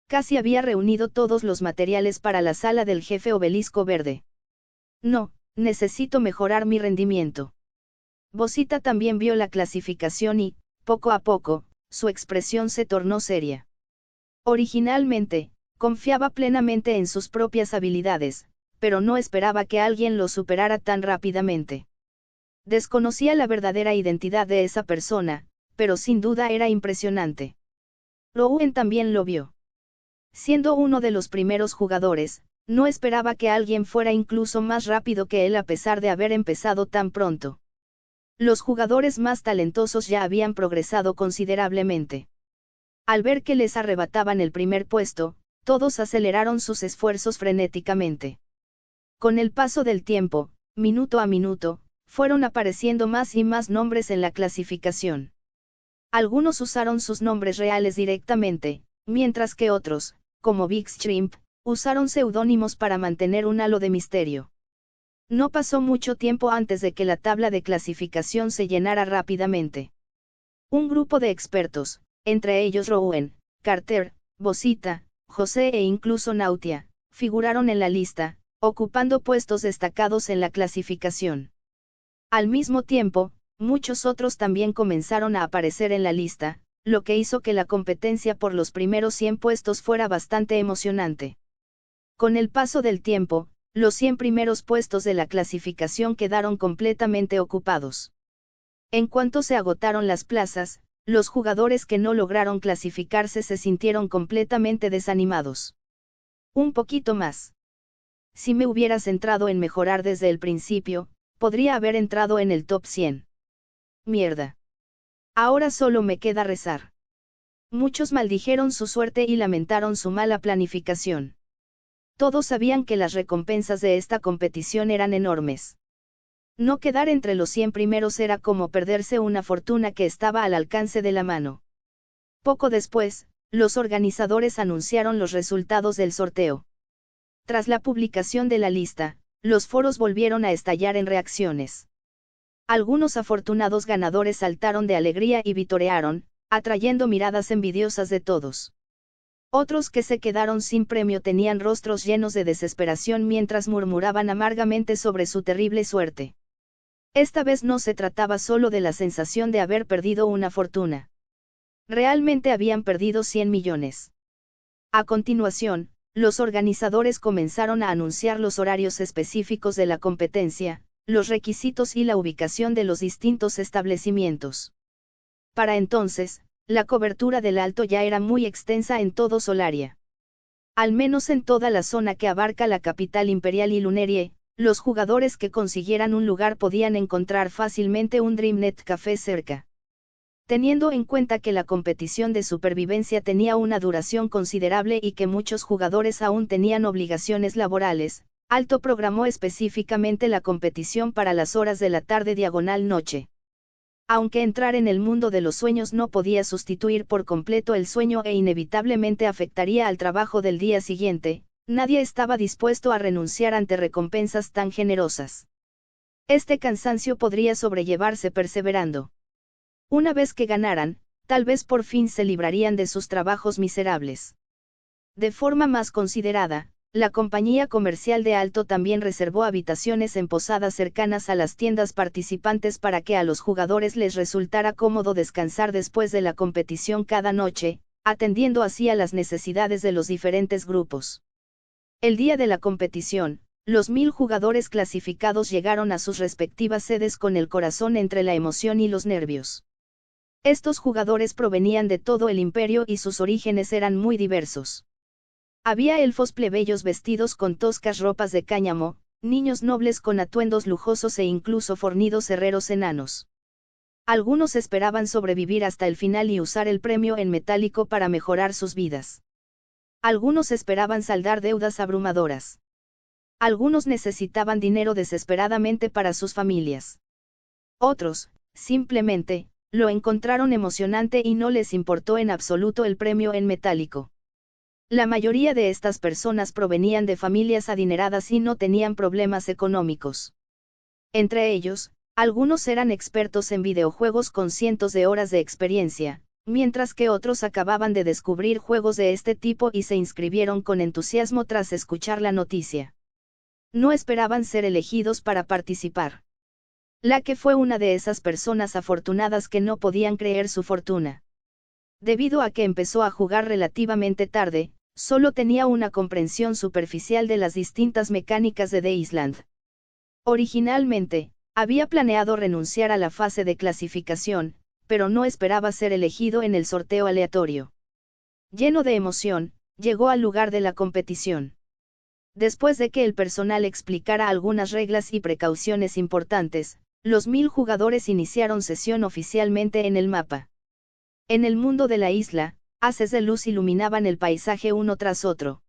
Casi había reunido todos los materiales para la sala del jefe obelisco verde. No, necesito mejorar mi rendimiento. Bosita también vio la clasificación y, poco a poco, su expresión se tornó seria. Originalmente, confiaba plenamente en sus propias habilidades, pero no esperaba que alguien lo superara tan rápidamente. Desconocía la verdadera identidad de esa persona, pero sin duda era impresionante. Rouen también lo vio. Siendo uno de los primeros jugadores, no esperaba que alguien fuera incluso más rápido que él a pesar de haber empezado tan pronto. Los jugadores más talentosos ya habían progresado considerablemente. Al ver que les arrebataban el primer puesto, todos aceleraron sus esfuerzos frenéticamente. Con el paso del tiempo, minuto a minuto, fueron apareciendo más y más nombres en la clasificación. Algunos usaron sus nombres reales directamente, mientras que otros, como Big Shrimp, usaron seudónimos para mantener un halo de misterio. No pasó mucho tiempo antes de que la tabla de clasificación se llenara rápidamente. Un grupo de expertos, entre ellos Rouen, Carter, Bosita, José e incluso Nautia, figuraron en la lista, ocupando puestos destacados en la clasificación. Al mismo tiempo, muchos otros también comenzaron a aparecer en la lista, lo que hizo que la competencia por los primeros 100 puestos fuera bastante emocionante. Con el paso del tiempo, los 100 primeros puestos de la clasificación quedaron completamente ocupados. En cuanto se agotaron las plazas, los jugadores que no lograron clasificarse se sintieron completamente desanimados. Un poquito más. Si me hubiera centrado en mejorar desde el principio, podría haber entrado en el top 100. Mierda. Ahora solo me queda rezar. Muchos maldijeron su suerte y lamentaron su mala planificación. Todos sabían que las recompensas de esta competición eran enormes. No quedar entre los 100 primeros era como perderse una fortuna que estaba al alcance de la mano. Poco después, los organizadores anunciaron los resultados del sorteo. Tras la publicación de la lista, los foros volvieron a estallar en reacciones. Algunos afortunados ganadores saltaron de alegría y vitorearon, atrayendo miradas envidiosas de todos. Otros que se quedaron sin premio tenían rostros llenos de desesperación mientras murmuraban amargamente sobre su terrible suerte. Esta vez no se trataba solo de la sensación de haber perdido una fortuna. Realmente habían perdido 100 millones. A continuación, los organizadores comenzaron a anunciar los horarios específicos de la competencia, los requisitos y la ubicación de los distintos establecimientos. Para entonces, la cobertura del Alto ya era muy extensa en todo Solaria. Al menos en toda la zona que abarca la capital imperial y Lunerie, los jugadores que consiguieran un lugar podían encontrar fácilmente un DreamNet Café cerca. Teniendo en cuenta que la competición de supervivencia tenía una duración considerable y que muchos jugadores aún tenían obligaciones laborales, Alto programó específicamente la competición para las horas de la tarde/noche. Aunque entrar en el mundo de los sueños no podía sustituir por completo el sueño e inevitablemente afectaría al trabajo del día siguiente, nadie estaba dispuesto a renunciar ante recompensas tan generosas. Este cansancio podría sobrellevarse perseverando. Una vez que ganaran, tal vez por fin se librarían de sus trabajos miserables. De forma más considerada, la compañía comercial de Alto también reservó habitaciones en posadas cercanas a las tiendas participantes para que a los jugadores les resultara cómodo descansar después de la competición cada noche, atendiendo así a las necesidades de los diferentes grupos. El día de la competición, los 1000 jugadores clasificados llegaron a sus respectivas sedes con el corazón entre la emoción y los nervios. Estos jugadores provenían de todo el imperio y sus orígenes eran muy diversos. Había elfos plebeyos vestidos con toscas ropas de cáñamo, niños nobles con atuendos lujosos e incluso fornidos herreros enanos. Algunos esperaban sobrevivir hasta el final y usar el premio en metálico para mejorar sus vidas. Algunos esperaban saldar deudas abrumadoras. Algunos necesitaban dinero desesperadamente para sus familias. Otros, simplemente, lo encontraron emocionante y no les importó en absoluto el premio en metálico. La mayoría de estas personas provenían de familias adineradas y no tenían problemas económicos. Entre ellos, algunos eran expertos en videojuegos con cientos de horas de experiencia, mientras que otros acababan de descubrir juegos de este tipo y se inscribieron con entusiasmo tras escuchar la noticia. No esperaban ser elegidos para participar. La que fue una de esas personas afortunadas que no podían creer su fortuna. Debido a que empezó a jugar relativamente tarde, solo tenía una comprensión superficial de las distintas mecánicas de The Island. Originalmente, había planeado renunciar a la fase de clasificación, pero no esperaba ser elegido en el sorteo aleatorio. Lleno de emoción, llegó al lugar de la competición. Después de que el personal explicara algunas reglas y precauciones importantes, los 1000 jugadores iniciaron sesión oficialmente en el mapa. En el mundo de la isla, haces de luz iluminaban el paisaje uno tras otro.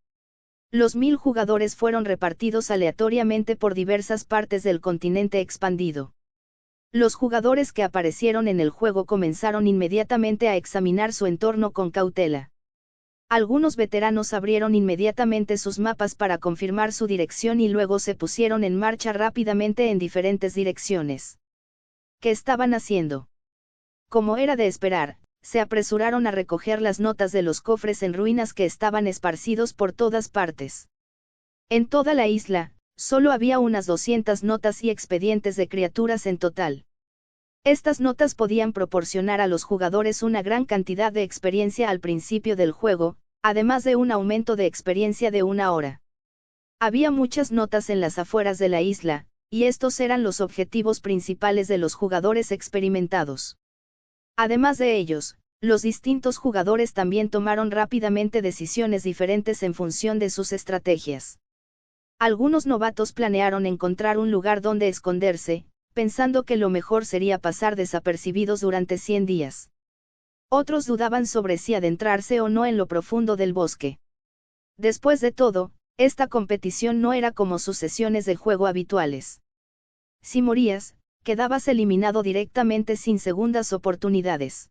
Los 1000 jugadores fueron repartidos aleatoriamente por diversas partes del continente expandido. Los jugadores que aparecieron en el juego comenzaron inmediatamente a examinar su entorno con cautela. Algunos veteranos abrieron inmediatamente sus mapas para confirmar su dirección y luego se pusieron en marcha rápidamente en diferentes direcciones. ¿Qué estaban haciendo? Como era de esperar, se apresuraron a recoger las notas de los cofres en ruinas que estaban esparcidos por todas partes. En toda la isla, solo había unas 200 notas y expedientes de criaturas en total. Estas notas podían proporcionar a los jugadores una gran cantidad de experiencia al principio del juego, además de un aumento de experiencia de 1 hora. Había muchas notas en las afueras de la isla, y estos eran los objetivos principales de los jugadores experimentados. Además de ellos, los distintos jugadores también tomaron rápidamente decisiones diferentes en función de sus estrategias. Algunos novatos planearon encontrar un lugar donde esconderse, pensando que lo mejor sería pasar desapercibidos durante 100 días. Otros dudaban sobre si adentrarse o no en lo profundo del bosque. Después de todo, esta competición no era como sus sesiones de juego habituales. Si morías, quedabas eliminado directamente sin segundas oportunidades.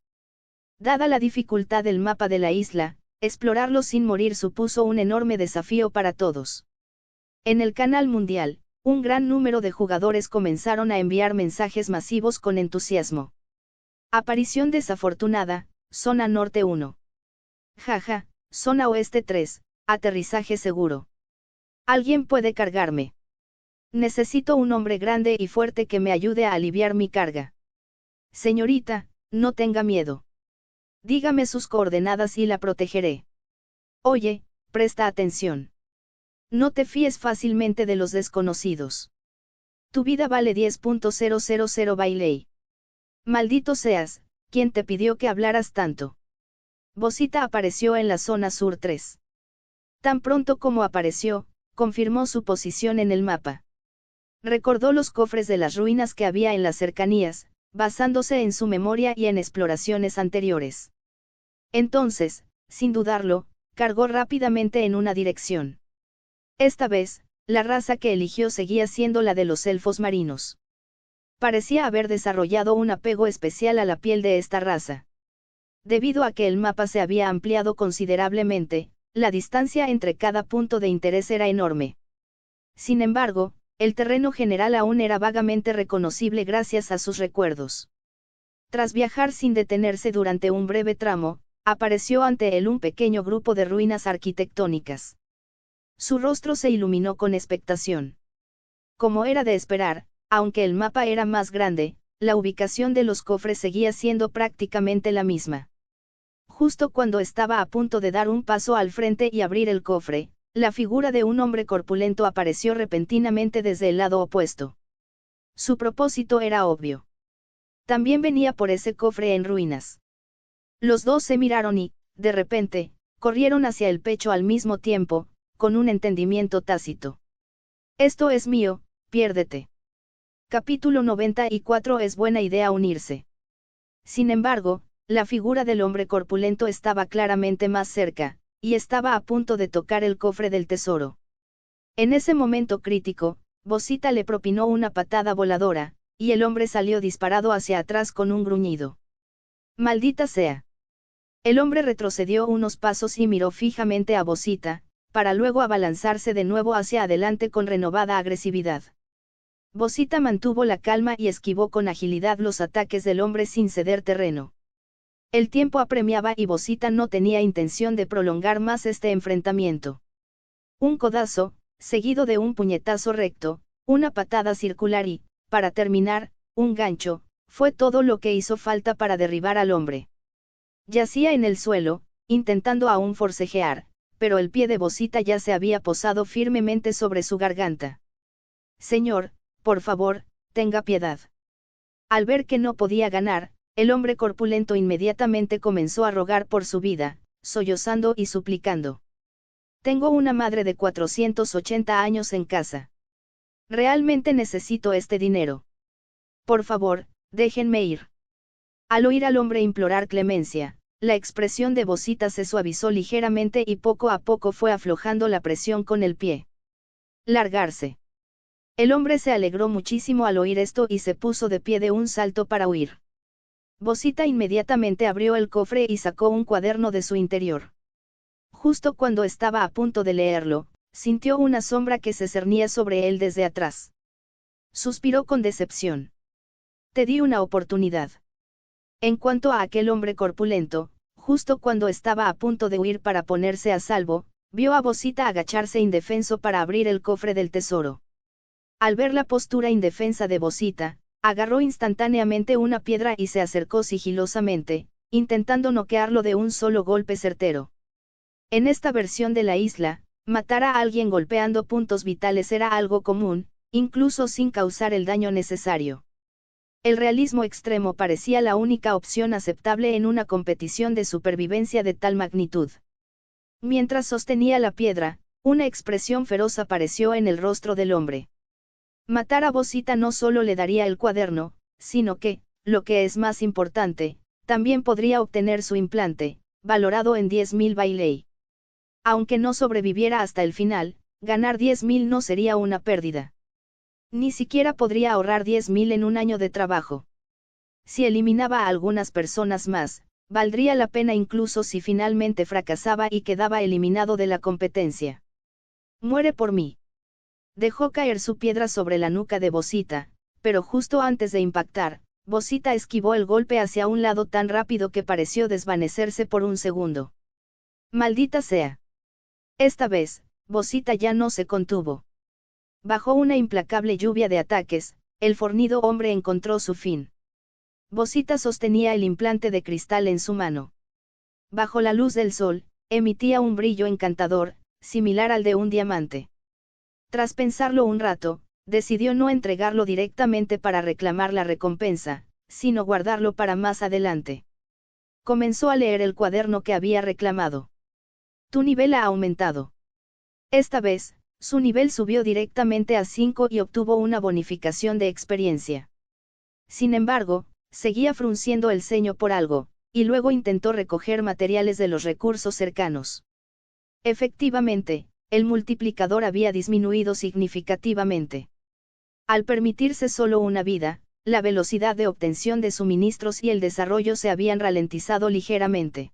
Dada la dificultad del mapa de la isla, explorarlo sin morir supuso un enorme desafío para todos. En el canal mundial, un gran número de jugadores comenzaron a enviar mensajes masivos con entusiasmo. Aparición desafortunada, Zona Norte 1. Jaja, Zona Oeste 3, aterrizaje seguro. ¿Alguien puede cargarme? Necesito un hombre grande y fuerte que me ayude a aliviar mi carga. Señorita, no tenga miedo. Dígame sus coordenadas y la protegeré. Oye, presta atención. No te fíes fácilmente de los desconocidos. Tu vida vale 10.000 Bailey. Maldito seas, ¿quién te pidió que hablaras tanto? Bosita apareció en la zona sur 3. Tan pronto como apareció, confirmó su posición en el mapa. Recordó los cofres de las ruinas que había en las cercanías, basándose en su memoria y en exploraciones anteriores. Entonces, sin dudarlo, cargó rápidamente en una dirección. Esta vez, la raza que eligió seguía siendo la de los elfos marinos. Parecía haber desarrollado un apego especial a la piel de esta raza. Debido a que el mapa se había ampliado considerablemente, la distancia entre cada punto de interés era enorme. Sin embargo, el terreno general aún era vagamente reconocible gracias a sus recuerdos. Tras viajar sin detenerse durante un breve tramo, apareció ante él un pequeño grupo de ruinas arquitectónicas. Su rostro se iluminó con expectación. Como era de esperar, aunque el mapa era más grande, la ubicación de los cofres seguía siendo prácticamente la misma. Justo cuando estaba a punto de dar un paso al frente y abrir el cofre, la figura de un hombre corpulento apareció repentinamente desde el lado opuesto. Su propósito era obvio. También venía por ese cofre en ruinas. Los dos se miraron y, de repente, corrieron hacia el pecho al mismo tiempo, con un entendimiento tácito. Esto es mío, piérdete. Capítulo 94. Es buena idea unirse. Sin embargo, la figura del hombre corpulento estaba claramente más cerca, y estaba a punto de tocar el cofre del tesoro. En ese momento crítico, Bosita le propinó una patada voladora, y el hombre salió disparado hacia atrás con un gruñido. ¡Maldita sea! El hombre retrocedió unos pasos y miró fijamente a Bosita, para luego abalanzarse de nuevo hacia adelante con renovada agresividad. Bosita mantuvo la calma y esquivó con agilidad los ataques del hombre sin ceder terreno. El tiempo apremiaba y Bosita no tenía intención de prolongar más este enfrentamiento. Un codazo, seguido de un puñetazo recto, una patada circular y, para terminar, un gancho, fue todo lo que hizo falta para derribar al hombre. Yacía en el suelo, intentando aún forcejear, pero el pie de Bosita ya se había posado firmemente sobre su garganta. Señor, por favor, tenga piedad. Al ver que no podía ganar, el hombre corpulento inmediatamente comenzó a rogar por su vida, sollozando y suplicando. Tengo una madre de 480 años en casa. Realmente necesito este dinero. Por favor, déjenme ir. Al oír al hombre implorar clemencia, la expresión de Bosita se suavizó ligeramente y poco a poco fue aflojando la presión con el pie. Largarse. El hombre se alegró muchísimo al oír esto y se puso de pie de un salto para huir. Bosita inmediatamente abrió el cofre y sacó un cuaderno de su interior. Justo cuando estaba a punto de leerlo, sintió una sombra que se cernía sobre él desde atrás. Suspiró con decepción. Te di una oportunidad. En cuanto a aquel hombre corpulento, justo cuando estaba a punto de huir para ponerse a salvo, vio a Bosita agacharse indefenso para abrir el cofre del tesoro. Al ver la postura indefensa de Bosita, agarró instantáneamente una piedra y se acercó sigilosamente, intentando noquearlo de un solo golpe certero. En esta versión de la isla, Matar a alguien golpeando puntos vitales era algo común, incluso sin causar el daño necesario. El realismo extremo parecía la única opción aceptable en una competición de supervivencia de tal magnitud. Mientras sostenía la piedra, una expresión feroz apareció en el rostro del hombre. Matar a Bosita no solo le daría el cuaderno, sino que, lo que es más importante, también podría obtener su implante, valorado en 10.000 bailey. Aunque no sobreviviera hasta el final, ganar 10.000 no sería una pérdida. Ni siquiera podría ahorrar 10.000 en un año de trabajo. Si eliminaba a algunas personas más, valdría la pena incluso si finalmente fracasaba y quedaba eliminado de la competencia. Muere por mí. Dejó caer su piedra sobre la nuca de Bosita, pero justo antes de impactar, Bosita esquivó el golpe hacia un lado tan rápido que pareció desvanecerse por un segundo. Maldita sea. Esta vez, Bosita ya no se contuvo. Bajo una implacable lluvia de ataques, el fornido hombre encontró su fin. Bosita sostenía el implante de cristal en su mano. Bajo la luz del sol, emitía un brillo encantador, similar al de un diamante. Tras pensarlo un rato, decidió no entregarlo directamente para reclamar la recompensa, sino guardarlo para más adelante. Comenzó a leer el cuaderno que había reclamado. Tu nivel ha aumentado. Esta vez, su nivel subió directamente a 5 y obtuvo una bonificación de experiencia. Sin embargo, seguía frunciendo el ceño por algo, y luego intentó recoger materiales de los recursos cercanos. Efectivamente, el multiplicador había disminuido significativamente. Al permitirse solo una vida, la velocidad de obtención de suministros y el desarrollo se habían ralentizado ligeramente.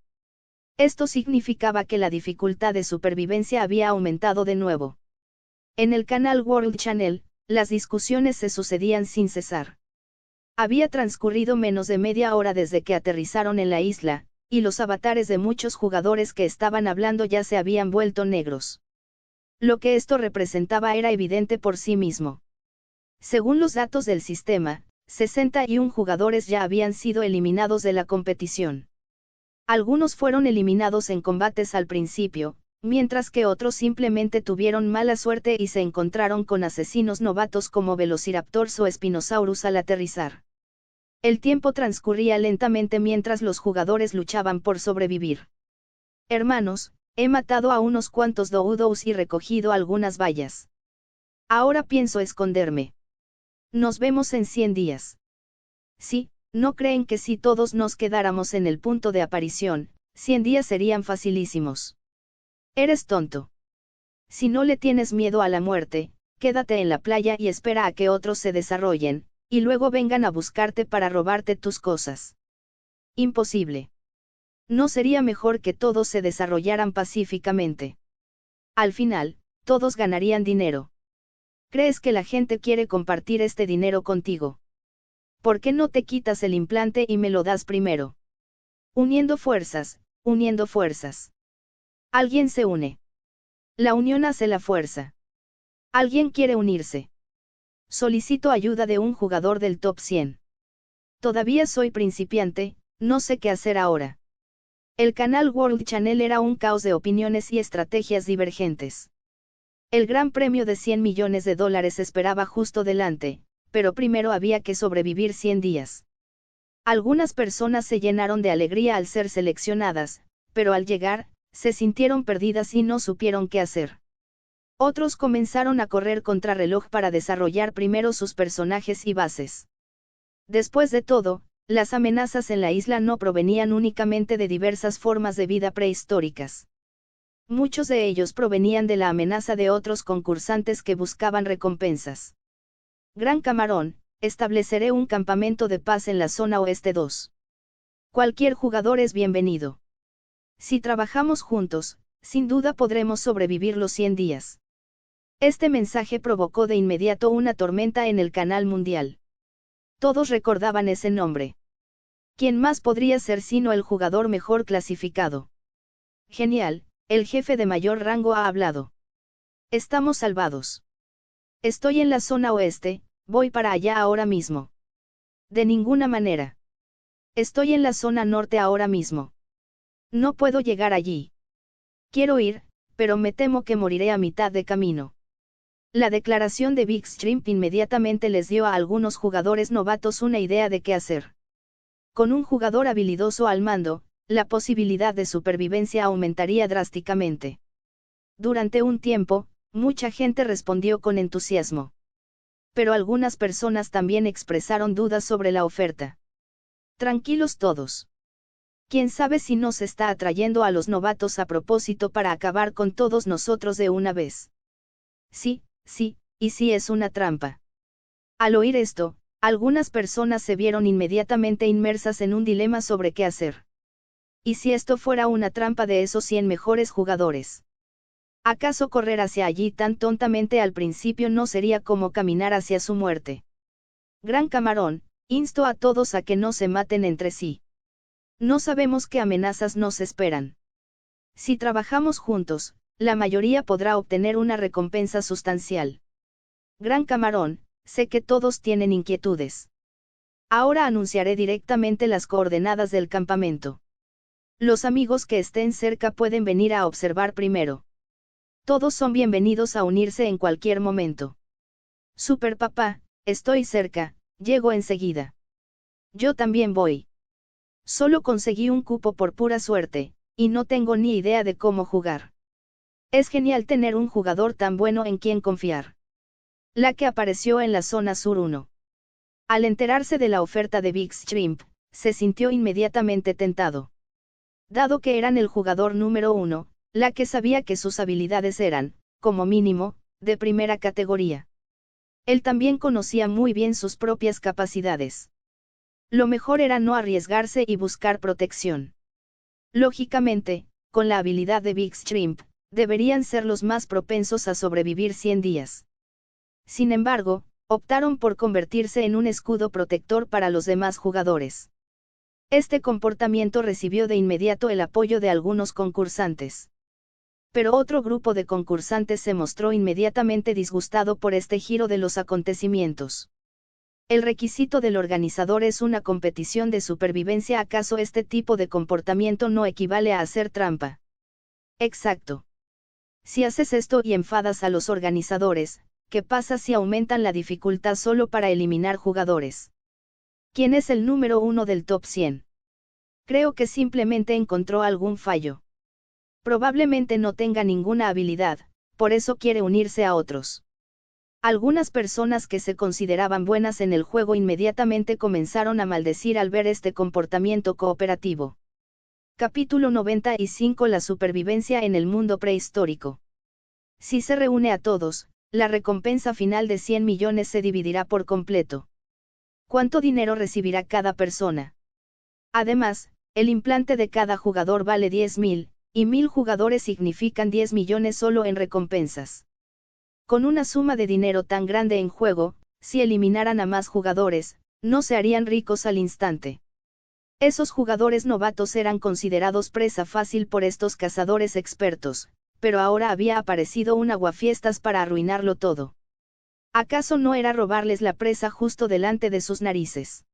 Esto significaba que la dificultad de supervivencia había aumentado de nuevo. En el canal World Channel, las discusiones se sucedían sin cesar. Había transcurrido menos de media hora desde que aterrizaron en la isla, y los avatares de muchos jugadores que estaban hablando ya se habían vuelto negros. Lo que esto representaba era evidente por sí mismo. Según los datos del sistema, 61 jugadores ya habían sido eliminados de la competición. Algunos fueron eliminados en combates al principio, mientras que otros simplemente tuvieron mala suerte y se encontraron con asesinos novatos como Velociraptors o Spinosaurus al aterrizar. El tiempo transcurría lentamente mientras los jugadores luchaban por sobrevivir. Hermanos, he matado a unos cuantos Doudous y recogido algunas bayas. Ahora pienso esconderme. Nos vemos en 100 días. Sí, ¿no creen que si todos nos quedáramos en el punto de aparición, 100 días serían facilísimos? Eres tonto. Si no le tienes miedo a la muerte, quédate en la playa y espera a que otros se desarrollen, y luego vengan a buscarte para robarte tus cosas. Imposible. ¿No sería mejor que todos se desarrollaran pacíficamente? Al final, todos ganarían dinero. ¿Crees que la gente quiere compartir este dinero contigo? ¿Por qué no te quitas el implante y me lo das primero? Uniendo fuerzas, uniendo fuerzas. Alguien se une. La unión hace la fuerza. ¿Alguien quiere unirse? Solicito ayuda de un jugador del top 100. Todavía soy principiante, no sé qué hacer ahora. El canal World Channel era un caos de opiniones y estrategias divergentes. El gran premio de $100 millones esperaba justo delante, pero primero había que sobrevivir 100 días. Algunas personas se llenaron de alegría al ser seleccionadas, pero al llegar, se sintieron perdidas y no supieron qué hacer. Otros comenzaron a correr contrarreloj para desarrollar primero sus personajes y bases. Después de todo, las amenazas en la isla no provenían únicamente de diversas formas de vida prehistóricas. Muchos de ellos provenían de la amenaza de otros concursantes que buscaban recompensas. Gran Camarón, estableceré un campamento de paz en la zona oeste 2. Cualquier jugador es bienvenido. Si trabajamos juntos, sin duda podremos sobrevivir los 100 días. Este mensaje provocó de inmediato una tormenta en el canal mundial. Todos recordaban ese nombre. ¿Quién más podría ser sino el jugador mejor clasificado? Genial, el jefe de mayor rango ha hablado. Estamos salvados. Estoy en la zona oeste, voy para allá ahora mismo. De ninguna manera. Estoy en la zona norte ahora mismo. No puedo llegar allí. Quiero ir, pero me temo que moriré a mitad de camino. La declaración de Big Shrimp inmediatamente les dio a algunos jugadores novatos una idea de qué hacer. Con un jugador habilidoso al mando, la posibilidad de supervivencia aumentaría drásticamente. Durante un tiempo, mucha gente respondió con entusiasmo. Pero algunas personas también expresaron dudas sobre la oferta. Tranquilos todos. ¿Quién sabe si nos está atrayendo a los novatos a propósito para acabar con todos nosotros de una vez? Sí, y sí es una trampa. Al oír esto, algunas personas se vieron inmediatamente inmersas en un dilema sobre qué hacer. ¿Y si esto fuera una trampa de esos 100 mejores jugadores? ¿Acaso correr hacia allí tan tontamente al principio no sería como caminar hacia su muerte? Gran Camarón, insto a todos a que no se maten entre sí. No sabemos qué amenazas nos esperan. Si trabajamos juntos, la mayoría podrá obtener una recompensa sustancial. Gran Camarón, sé que todos tienen inquietudes. Ahora anunciaré directamente las coordenadas del campamento. Los amigos que estén cerca pueden venir a observar primero. Todos son bienvenidos a unirse en cualquier momento. Superpapá, estoy cerca, llego enseguida. Yo también voy. Solo conseguí un cupo por pura suerte, y no tengo ni idea de cómo jugar. Es genial tener un jugador tan bueno en quien confiar. La que apareció en la zona sur 1. Al enterarse de la oferta de Big Shrimp, se sintió inmediatamente tentado. Dado que eran el jugador número 1, la que sabía que sus habilidades eran, como mínimo, de primera categoría. Él también conocía muy bien sus propias capacidades. Lo mejor era no arriesgarse y buscar protección. Lógicamente, con la habilidad de Big Shrimp, deberían ser los más propensos a sobrevivir 100 días. Sin embargo, optaron por convertirse en un escudo protector para los demás jugadores. Este comportamiento recibió de inmediato el apoyo de algunos concursantes. Pero otro grupo de concursantes se mostró inmediatamente disgustado por este giro de los acontecimientos. El requisito del organizador es una competición de supervivencia. ¿Acaso este tipo de comportamiento no equivale a hacer trampa? Exacto. Si haces esto y enfadas a los organizadores, ¿qué pasa si aumentan la dificultad solo para eliminar jugadores? ¿Quién es el número 1 del top 100? Creo que simplemente encontró algún fallo. Probablemente no tenga ninguna habilidad, por eso quiere unirse a otros. Algunas personas que se consideraban buenas en el juego inmediatamente comenzaron a maldecir al ver este comportamiento cooperativo. Capítulo 95. La supervivencia en el mundo prehistórico. Si se reúne a todos, la recompensa final de 100 millones se dividirá por completo. ¿Cuánto dinero recibirá cada persona? Además, el implante de cada jugador vale 10.000, y 1.000 jugadores significan 10 millones solo en recompensas. Con una suma de dinero tan grande en juego, si eliminaran a más jugadores, no se harían ricos al instante. Esos jugadores novatos eran considerados presa fácil por estos cazadores expertos, pero ahora había aparecido un aguafiestas para arruinarlo todo. ¿Acaso no era robarles la presa justo delante de sus narices?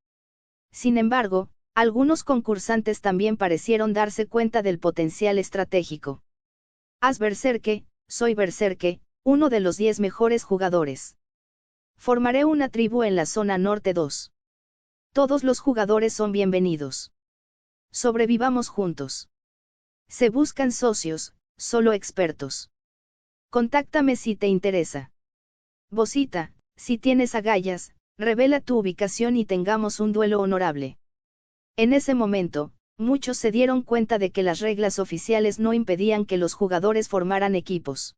Sin embargo, algunos concursantes también parecieron darse cuenta del potencial estratégico. Haz Berserke, soy Berserke, uno de los 10 mejores jugadores. Formaré una tribu en la zona norte 2. Todos los jugadores son bienvenidos. Sobrevivamos juntos. Se buscan socios, solo expertos. Contáctame si te interesa. Bocita, si tienes agallas, revela tu ubicación y tengamos un duelo honorable. En ese momento, muchos se dieron cuenta de que las reglas oficiales no impedían que los jugadores formaran equipos.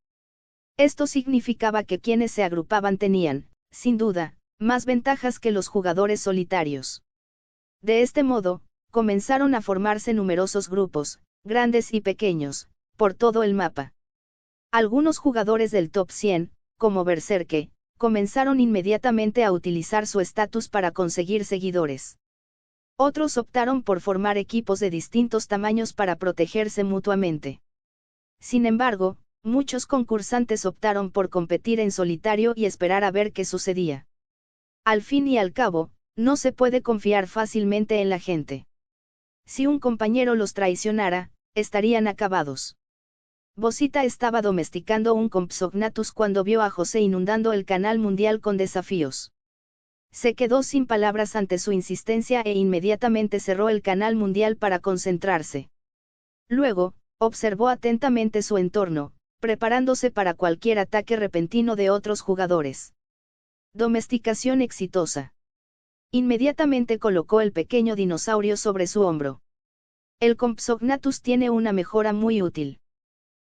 Esto significaba que quienes se agrupaban tenían, sin duda, más ventajas que los jugadores solitarios. De este modo, comenzaron a formarse numerosos grupos, grandes y pequeños, por todo el mapa. Algunos jugadores del top 100, como Berserke, comenzaron inmediatamente a utilizar su estatus para conseguir seguidores. Otros optaron por formar equipos de distintos tamaños para protegerse mutuamente. Sin embargo, muchos concursantes optaron por competir en solitario y esperar a ver qué sucedía. Al fin y al cabo, no se puede confiar fácilmente en la gente. Si un compañero los traicionara, estarían acabados. Bosita estaba domesticando un Compsognathus cuando vio a José inundando el canal mundial con desafíos. Se quedó sin palabras ante su insistencia e inmediatamente cerró el canal mundial para concentrarse. Luego, observó atentamente su entorno, preparándose para cualquier ataque repentino de otros jugadores. Domesticación exitosa. Inmediatamente colocó el pequeño dinosaurio sobre su hombro. El Compsognathus tiene una mejora muy útil.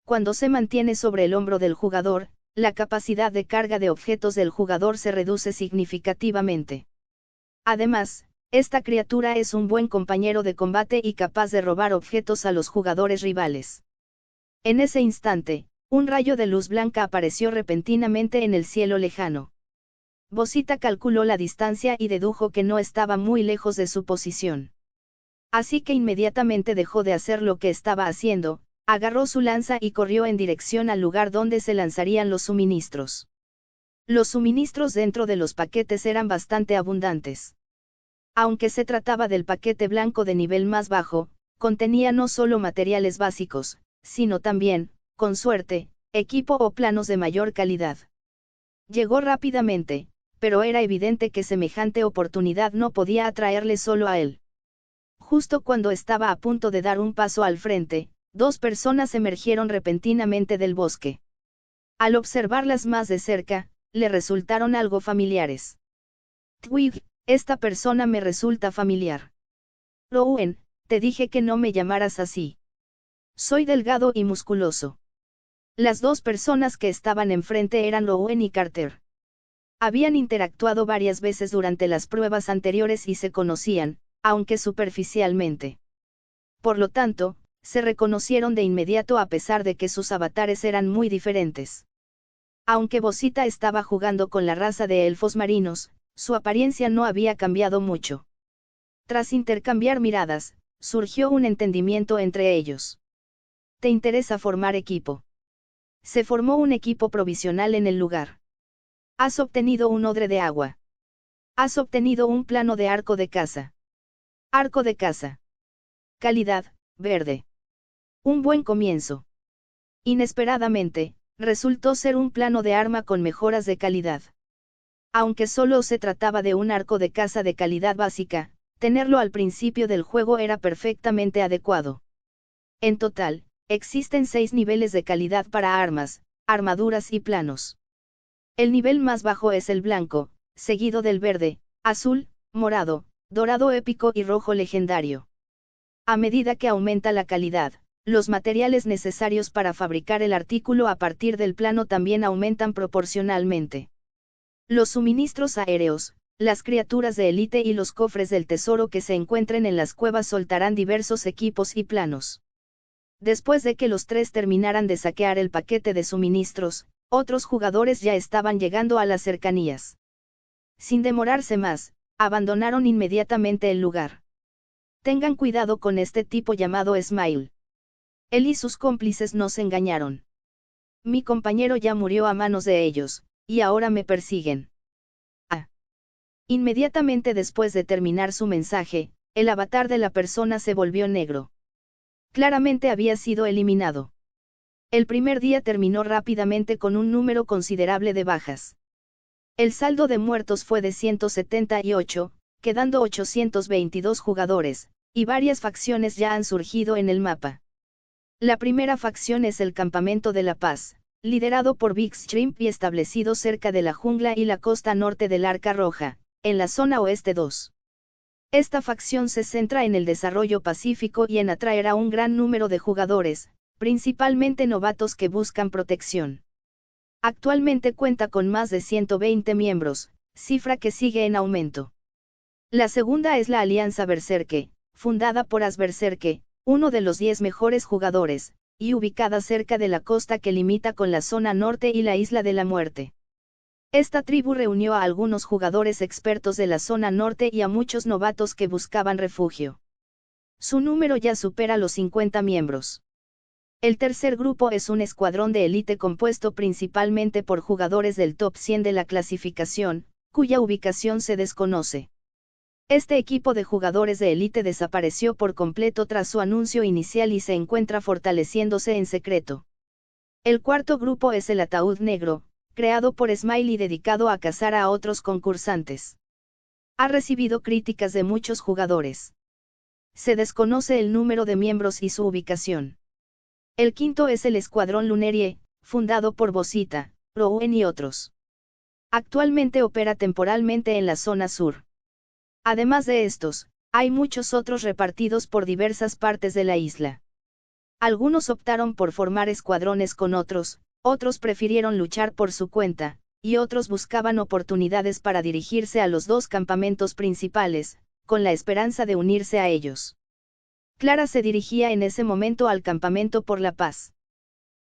Cuando se mantiene sobre el hombro del jugador, la capacidad de carga de objetos del jugador se reduce significativamente. Además, esta criatura es un buen compañero de combate y capaz de robar objetos a los jugadores rivales. En ese instante, un rayo de luz blanca apareció repentinamente en el cielo lejano. Bosita calculó la distancia y dedujo que no estaba muy lejos de su posición. Así que inmediatamente dejó de hacer lo que estaba haciendo, agarró su lanza y corrió en dirección al lugar donde se lanzarían los suministros. Los suministros dentro de los paquetes eran bastante abundantes. Aunque se trataba del paquete blanco de nivel más bajo, contenía no solo materiales básicos, sino también, con suerte, equipo o planos de mayor calidad. Llegó rápidamente, pero era evidente que semejante oportunidad no podía atraerle solo a él. Justo cuando estaba a punto de dar un paso al frente, dos personas emergieron repentinamente del bosque. Al observarlas más de cerca, le resultaron algo familiares. Twig, esta persona me resulta familiar. Rowan, te dije que no me llamaras así. Soy delgado y musculoso. Las dos personas que estaban enfrente eran Rowan y Carter. Habían interactuado varias veces durante las pruebas anteriores y se conocían, aunque superficialmente. Por lo tanto, se reconocieron de inmediato a pesar de que sus avatares eran muy diferentes. Aunque Bosita estaba jugando con la raza de elfos marinos, su apariencia no había cambiado mucho. Tras intercambiar miradas, surgió un entendimiento entre ellos. ¿Te interesa formar equipo? Se formó un equipo provisional en el lugar. Has obtenido un odre de agua. Has obtenido un plano de arco de caza. Arco de caza. Calidad, verde. Un buen comienzo. Inesperadamente, resultó ser un plano de arma con mejoras de calidad. Aunque solo se trataba de un arco de caza de calidad básica, tenerlo al principio del juego era perfectamente adecuado. En total, existen 6 niveles de calidad para armas, armaduras y planos. El nivel más bajo es el blanco, seguido del verde, azul, morado, dorado épico y rojo legendario. A medida que aumenta la calidad, los materiales necesarios para fabricar el artículo a partir del plano también aumentan proporcionalmente. Los suministros aéreos, las criaturas de élite y los cofres del tesoro que se encuentren en las cuevas soltarán diversos equipos y planos. Después de que los tres terminaran de saquear el paquete de suministros, otros jugadores ya estaban llegando a las cercanías. Sin demorarse más, abandonaron inmediatamente el lugar. Tengan cuidado con este tipo llamado Smile. Él y sus cómplices nos engañaron. Mi compañero ya murió a manos de ellos, y ahora me persiguen. Ah. Inmediatamente después de terminar su mensaje, el avatar de la persona se volvió negro. Claramente había sido eliminado. El primer día terminó rápidamente con un número considerable de bajas. El saldo de muertos fue de 178, quedando 822 jugadores, y varias facciones ya han surgido en el mapa. La primera facción es el Campamento de la Paz, liderado por Big Shrimp y establecido cerca de la jungla y la costa norte del Arca Roja, en la zona oeste 2. Esta facción se centra en el desarrollo pacífico y en atraer a un gran número de jugadores, principalmente novatos que buscan protección. Actualmente cuenta con más de 120 miembros, cifra que sigue en aumento. La segunda es la Alianza Berserke, fundada por Asberserke, uno de los 10 mejores jugadores, y ubicada cerca de la costa que limita con la zona norte y la Isla de la Muerte. Esta tribu reunió a algunos jugadores expertos de la zona norte y a muchos novatos que buscaban refugio. Su número ya supera los 50 miembros. El tercer grupo es un escuadrón de élite compuesto principalmente por jugadores del top 100 de la clasificación, cuya ubicación se desconoce. Este equipo de jugadores de élite desapareció por completo tras su anuncio inicial y se encuentra fortaleciéndose en secreto. El cuarto grupo es el ataúd negro, creado por Smile y dedicado a cazar a otros concursantes. Ha recibido críticas de muchos jugadores. Se desconoce el número de miembros y su ubicación. El quinto es el Escuadrón Lunerie, fundado por Bosita, Rowan y otros. Actualmente opera temporalmente en la zona sur. Además de estos, hay muchos otros repartidos por diversas partes de la isla. Algunos optaron por formar escuadrones con otros prefirieron luchar por su cuenta, y otros buscaban oportunidades para dirigirse a los dos campamentos principales, con la esperanza de unirse a ellos. Clara se dirigía en ese momento al campamento por la paz.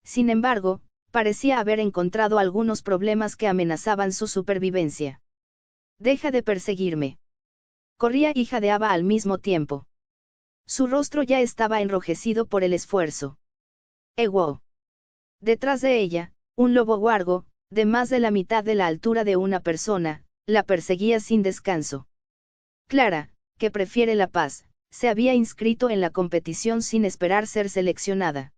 Sin embargo, parecía haber encontrado algunos problemas que amenazaban su supervivencia. «Deja de perseguirme». Corría y jadeaba al mismo tiempo. Su rostro ya estaba enrojecido por el esfuerzo. ¡Wow! Detrás de ella, un lobo huargo, de más de la mitad de la altura de una persona, la perseguía sin descanso. Clara, que prefiere la paz, se había inscrito en la competición sin esperar ser seleccionada.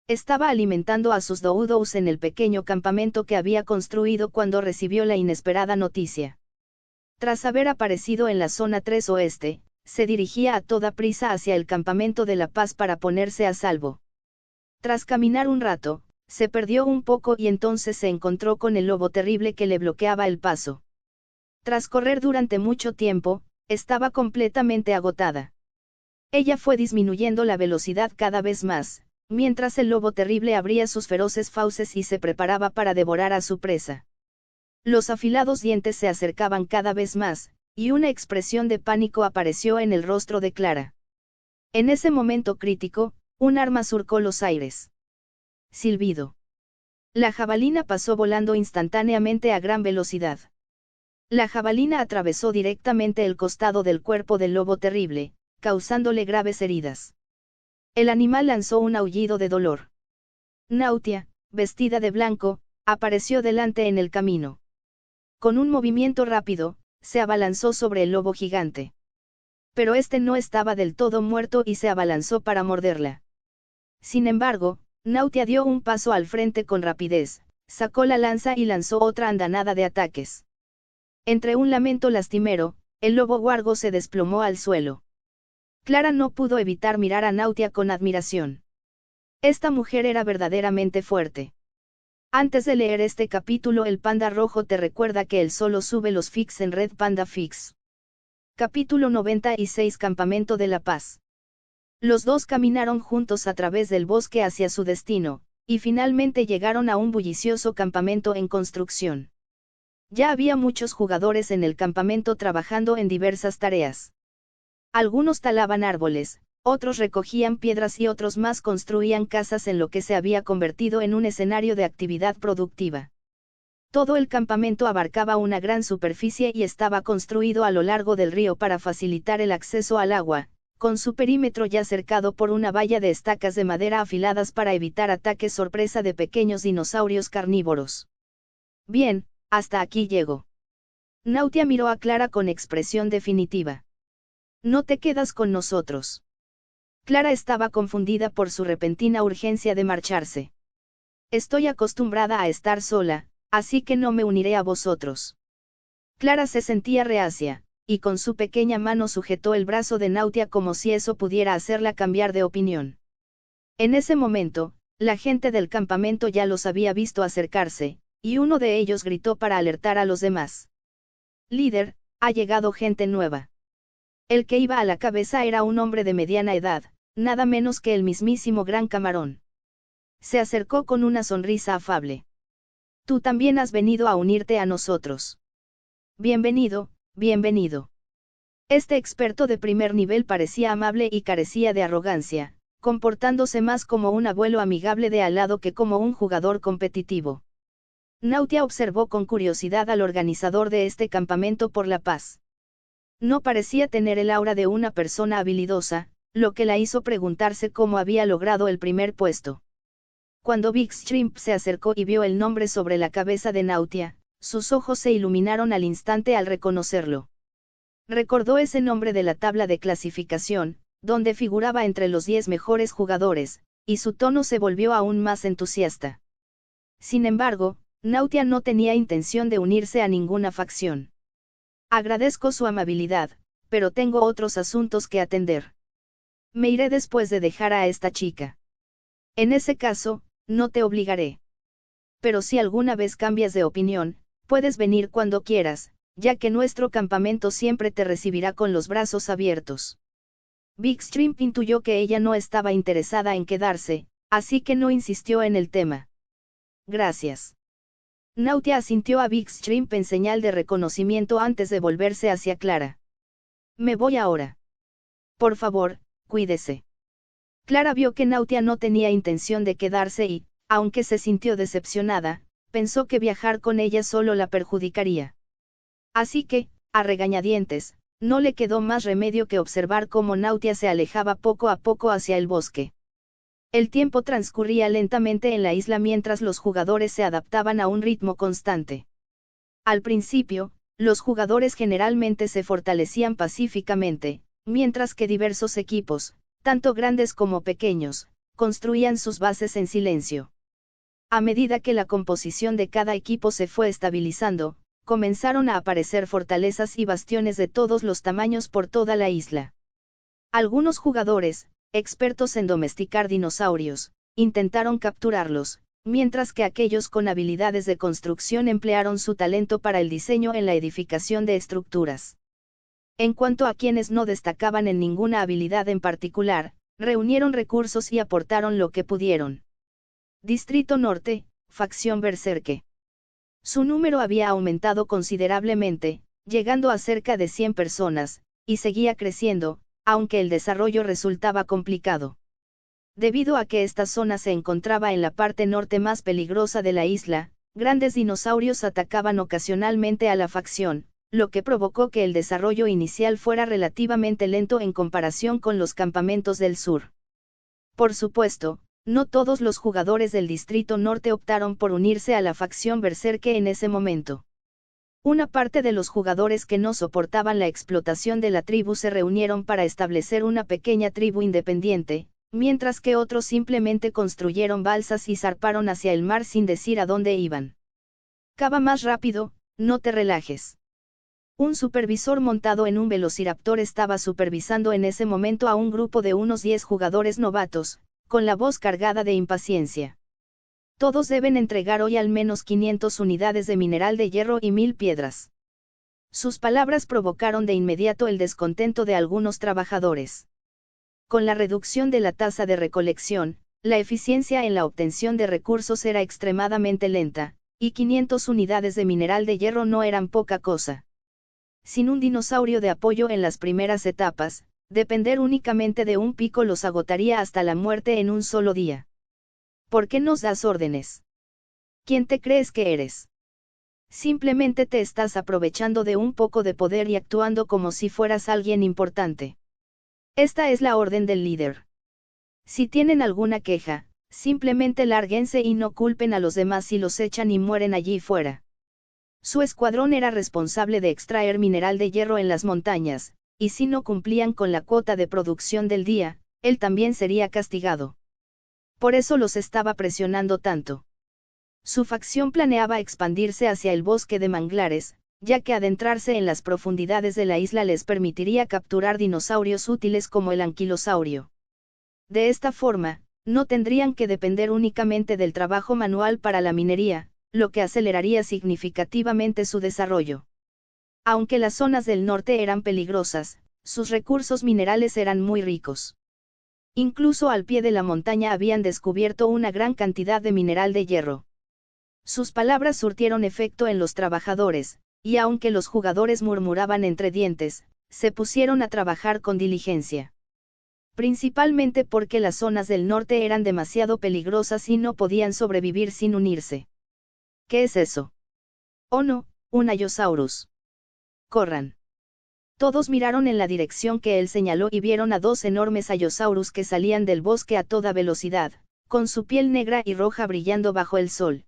Estaba alimentando a sus doudous en el pequeño campamento que había construido cuando recibió la inesperada noticia. Tras haber aparecido en la zona 3 oeste, se dirigía a toda prisa hacia el campamento de la paz para ponerse a salvo. Tras caminar un rato, se perdió un poco y entonces se encontró con el lobo terrible que le bloqueaba el paso. Tras correr durante mucho tiempo, estaba completamente agotada. Ella fue disminuyendo la velocidad cada vez más, mientras el lobo terrible abría sus feroces fauces y se preparaba para devorar a su presa. Los afilados dientes se acercaban cada vez más, y una expresión de pánico apareció en el rostro de Clara. En ese momento crítico, un arma surcó los aires. Silbido. La jabalina pasó volando instantáneamente a gran velocidad. La jabalina atravesó directamente el costado del cuerpo del lobo terrible, causándole graves heridas. El animal lanzó un aullido de dolor. Nautia, vestida de blanco, apareció delante en el camino. Con un movimiento rápido, se abalanzó sobre el lobo gigante. Pero este no estaba del todo muerto y se abalanzó para morderla. Sin embargo, Nautia dio un paso al frente con rapidez, sacó la lanza y lanzó otra andanada de ataques. Entre un lamento lastimero, el lobo huargo se desplomó al suelo. Clara no pudo evitar mirar a Nautia con admiración. Esta mujer era verdaderamente fuerte. Antes de leer este capítulo, el Panda Rojo te recuerda que él solo sube los fics en Red Panda Fix. Capítulo 96 Campamento de la Paz. Los dos caminaron juntos a través del bosque hacia su destino, y finalmente llegaron a un bullicioso campamento en construcción. Ya había muchos jugadores en el campamento trabajando en diversas tareas. Algunos talaban árboles, otros recogían piedras y otros más construían casas en lo que se había convertido en un escenario de actividad productiva. Todo el campamento abarcaba una gran superficie y estaba construido a lo largo del río para facilitar el acceso al agua, con su perímetro ya cercado por una valla de estacas de madera afiladas para evitar ataques sorpresa de pequeños dinosaurios carnívoros. Bien, hasta aquí llego. Nautia miró a Clara con expresión definitiva. ¿No te quedas con nosotros? Clara estaba confundida por su repentina urgencia de marcharse. Estoy acostumbrada a estar sola, así que no me uniré a vosotros. Clara se sentía reacia, y con su pequeña mano sujetó el brazo de Nautia como si eso pudiera hacerla cambiar de opinión. En ese momento, la gente del campamento ya los había visto acercarse, y uno de ellos gritó para alertar a los demás. Líder, ha llegado gente nueva. El que iba a la cabeza era un hombre de mediana edad, nada menos que el mismísimo Gran Camarón. Se acercó con una sonrisa afable. Tú también has venido a unirte a nosotros. Bienvenido, bienvenido. Este experto de primer nivel parecía amable y carecía de arrogancia, comportándose más como un abuelo amigable de al lado que como un jugador competitivo. Nautia observó con curiosidad al organizador de este campamento por la paz. No parecía tener el aura de una persona habilidosa, lo que la hizo preguntarse cómo había logrado el primer puesto. Cuando Big Shrimp se acercó y vio el nombre sobre la cabeza de Nautia, sus ojos se iluminaron al instante al reconocerlo. Recordó ese nombre de la tabla de clasificación, donde figuraba entre los 10 mejores jugadores, y su tono se volvió aún más entusiasta. Sin embargo, Nautia no tenía intención de unirse a ninguna facción. Agradezco su amabilidad, pero tengo otros asuntos que atender. Me iré después de dejar a esta chica. En ese caso, no te obligaré. Pero si alguna vez cambias de opinión, puedes venir cuando quieras, ya que nuestro campamento siempre te recibirá con los brazos abiertos. Big Shrimp intuyó que ella no estaba interesada en quedarse, así que no insistió en el tema. Gracias. Nautia asintió a Big Shrimp en señal de reconocimiento antes de volverse hacia Clara. Me voy ahora. Por favor, cuídese. Clara vio que Nautia no tenía intención de quedarse y, aunque se sintió decepcionada, pensó que viajar con ella solo la perjudicaría. Así que, a regañadientes, no le quedó más remedio que observar cómo Nautia se alejaba poco a poco hacia el bosque. El tiempo transcurría lentamente en la isla mientras los jugadores se adaptaban a un ritmo constante. Al principio, los jugadores generalmente se fortalecían pacíficamente, mientras que diversos equipos, tanto grandes como pequeños, construían sus bases en silencio. A medida que la composición de cada equipo se fue estabilizando, comenzaron a aparecer fortalezas y bastiones de todos los tamaños por toda la isla. Algunos jugadores, expertos en domesticar dinosaurios, intentaron capturarlos, mientras que aquellos con habilidades de construcción emplearon su talento para el diseño en la edificación de estructuras. En cuanto a quienes no destacaban en ninguna habilidad en particular, reunieron recursos y aportaron lo que pudieron. Distrito Norte, facción Berserke. Su número había aumentado considerablemente, llegando a cerca de 100 personas, y seguía creciendo, aunque el desarrollo resultaba complicado. Debido a que esta zona se encontraba en la parte norte más peligrosa de la isla, grandes dinosaurios atacaban ocasionalmente a la facción, lo que provocó que el desarrollo inicial fuera relativamente lento en comparación con los campamentos del sur. Por supuesto, no todos los jugadores del Distrito Norte optaron por unirse a la facción Berserke en ese momento. Una parte de los jugadores que no soportaban la explotación de la tribu se reunieron para establecer una pequeña tribu independiente, mientras que otros simplemente construyeron balsas y zarparon hacia el mar sin decir a dónde iban. Cava más rápido, no te relajes. Un supervisor montado en un velociraptor estaba supervisando en ese momento a un grupo de unos 10 jugadores novatos, con la voz cargada de impaciencia. Todos deben entregar hoy al menos 500 unidades de mineral de hierro y 1000 piedras. Sus palabras provocaron de inmediato el descontento de algunos trabajadores. Con la reducción de la tasa de recolección, la eficiencia en la obtención de recursos era extremadamente lenta, y 500 unidades de mineral de hierro no eran poca cosa. Sin un dinosaurio de apoyo en las primeras etapas, depender únicamente de un pico los agotaría hasta la muerte en un solo día. ¿Por qué nos das órdenes? ¿Quién te crees que eres? Simplemente te estás aprovechando de un poco de poder y actuando como si fueras alguien importante. Esta es la orden del líder. Si tienen alguna queja, simplemente lárguense y no culpen a los demás si los echan y mueren allí fuera. Su escuadrón era responsable de extraer mineral de hierro en las montañas, y si no cumplían con la cuota de producción del día, él también sería castigado. Por eso los estaba presionando tanto. Su facción planeaba expandirse hacia el bosque de manglares, ya que adentrarse en las profundidades de la isla les permitiría capturar dinosaurios útiles como el anquilosaurio. De esta forma, no tendrían que depender únicamente del trabajo manual para la minería, lo que aceleraría significativamente su desarrollo. Aunque las zonas del norte eran peligrosas, sus recursos minerales eran muy ricos. Incluso al pie de la montaña habían descubierto una gran cantidad de mineral de hierro. Sus palabras surtieron efecto en los trabajadores, y aunque los jugadores murmuraban entre dientes, se pusieron a trabajar con diligencia. Principalmente porque las zonas del norte eran demasiado peligrosas y no podían sobrevivir sin unirse. ¿Qué es eso? Oh no, un Allosaurus. Corran. Todos miraron en la dirección que él señaló y vieron a 2 enormes Allosaurus que salían del bosque a toda velocidad, con su piel negra y roja brillando bajo el sol.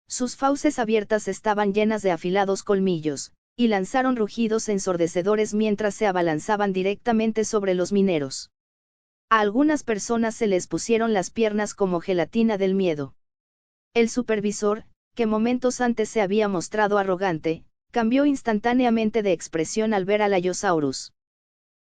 Sus fauces abiertas estaban llenas de afilados colmillos, y lanzaron rugidos ensordecedores mientras se abalanzaban directamente sobre los mineros. A algunas personas se les pusieron las piernas como gelatina del miedo. El supervisor, que momentos antes se había mostrado arrogante, cambió instantáneamente de expresión al ver al Allosaurus.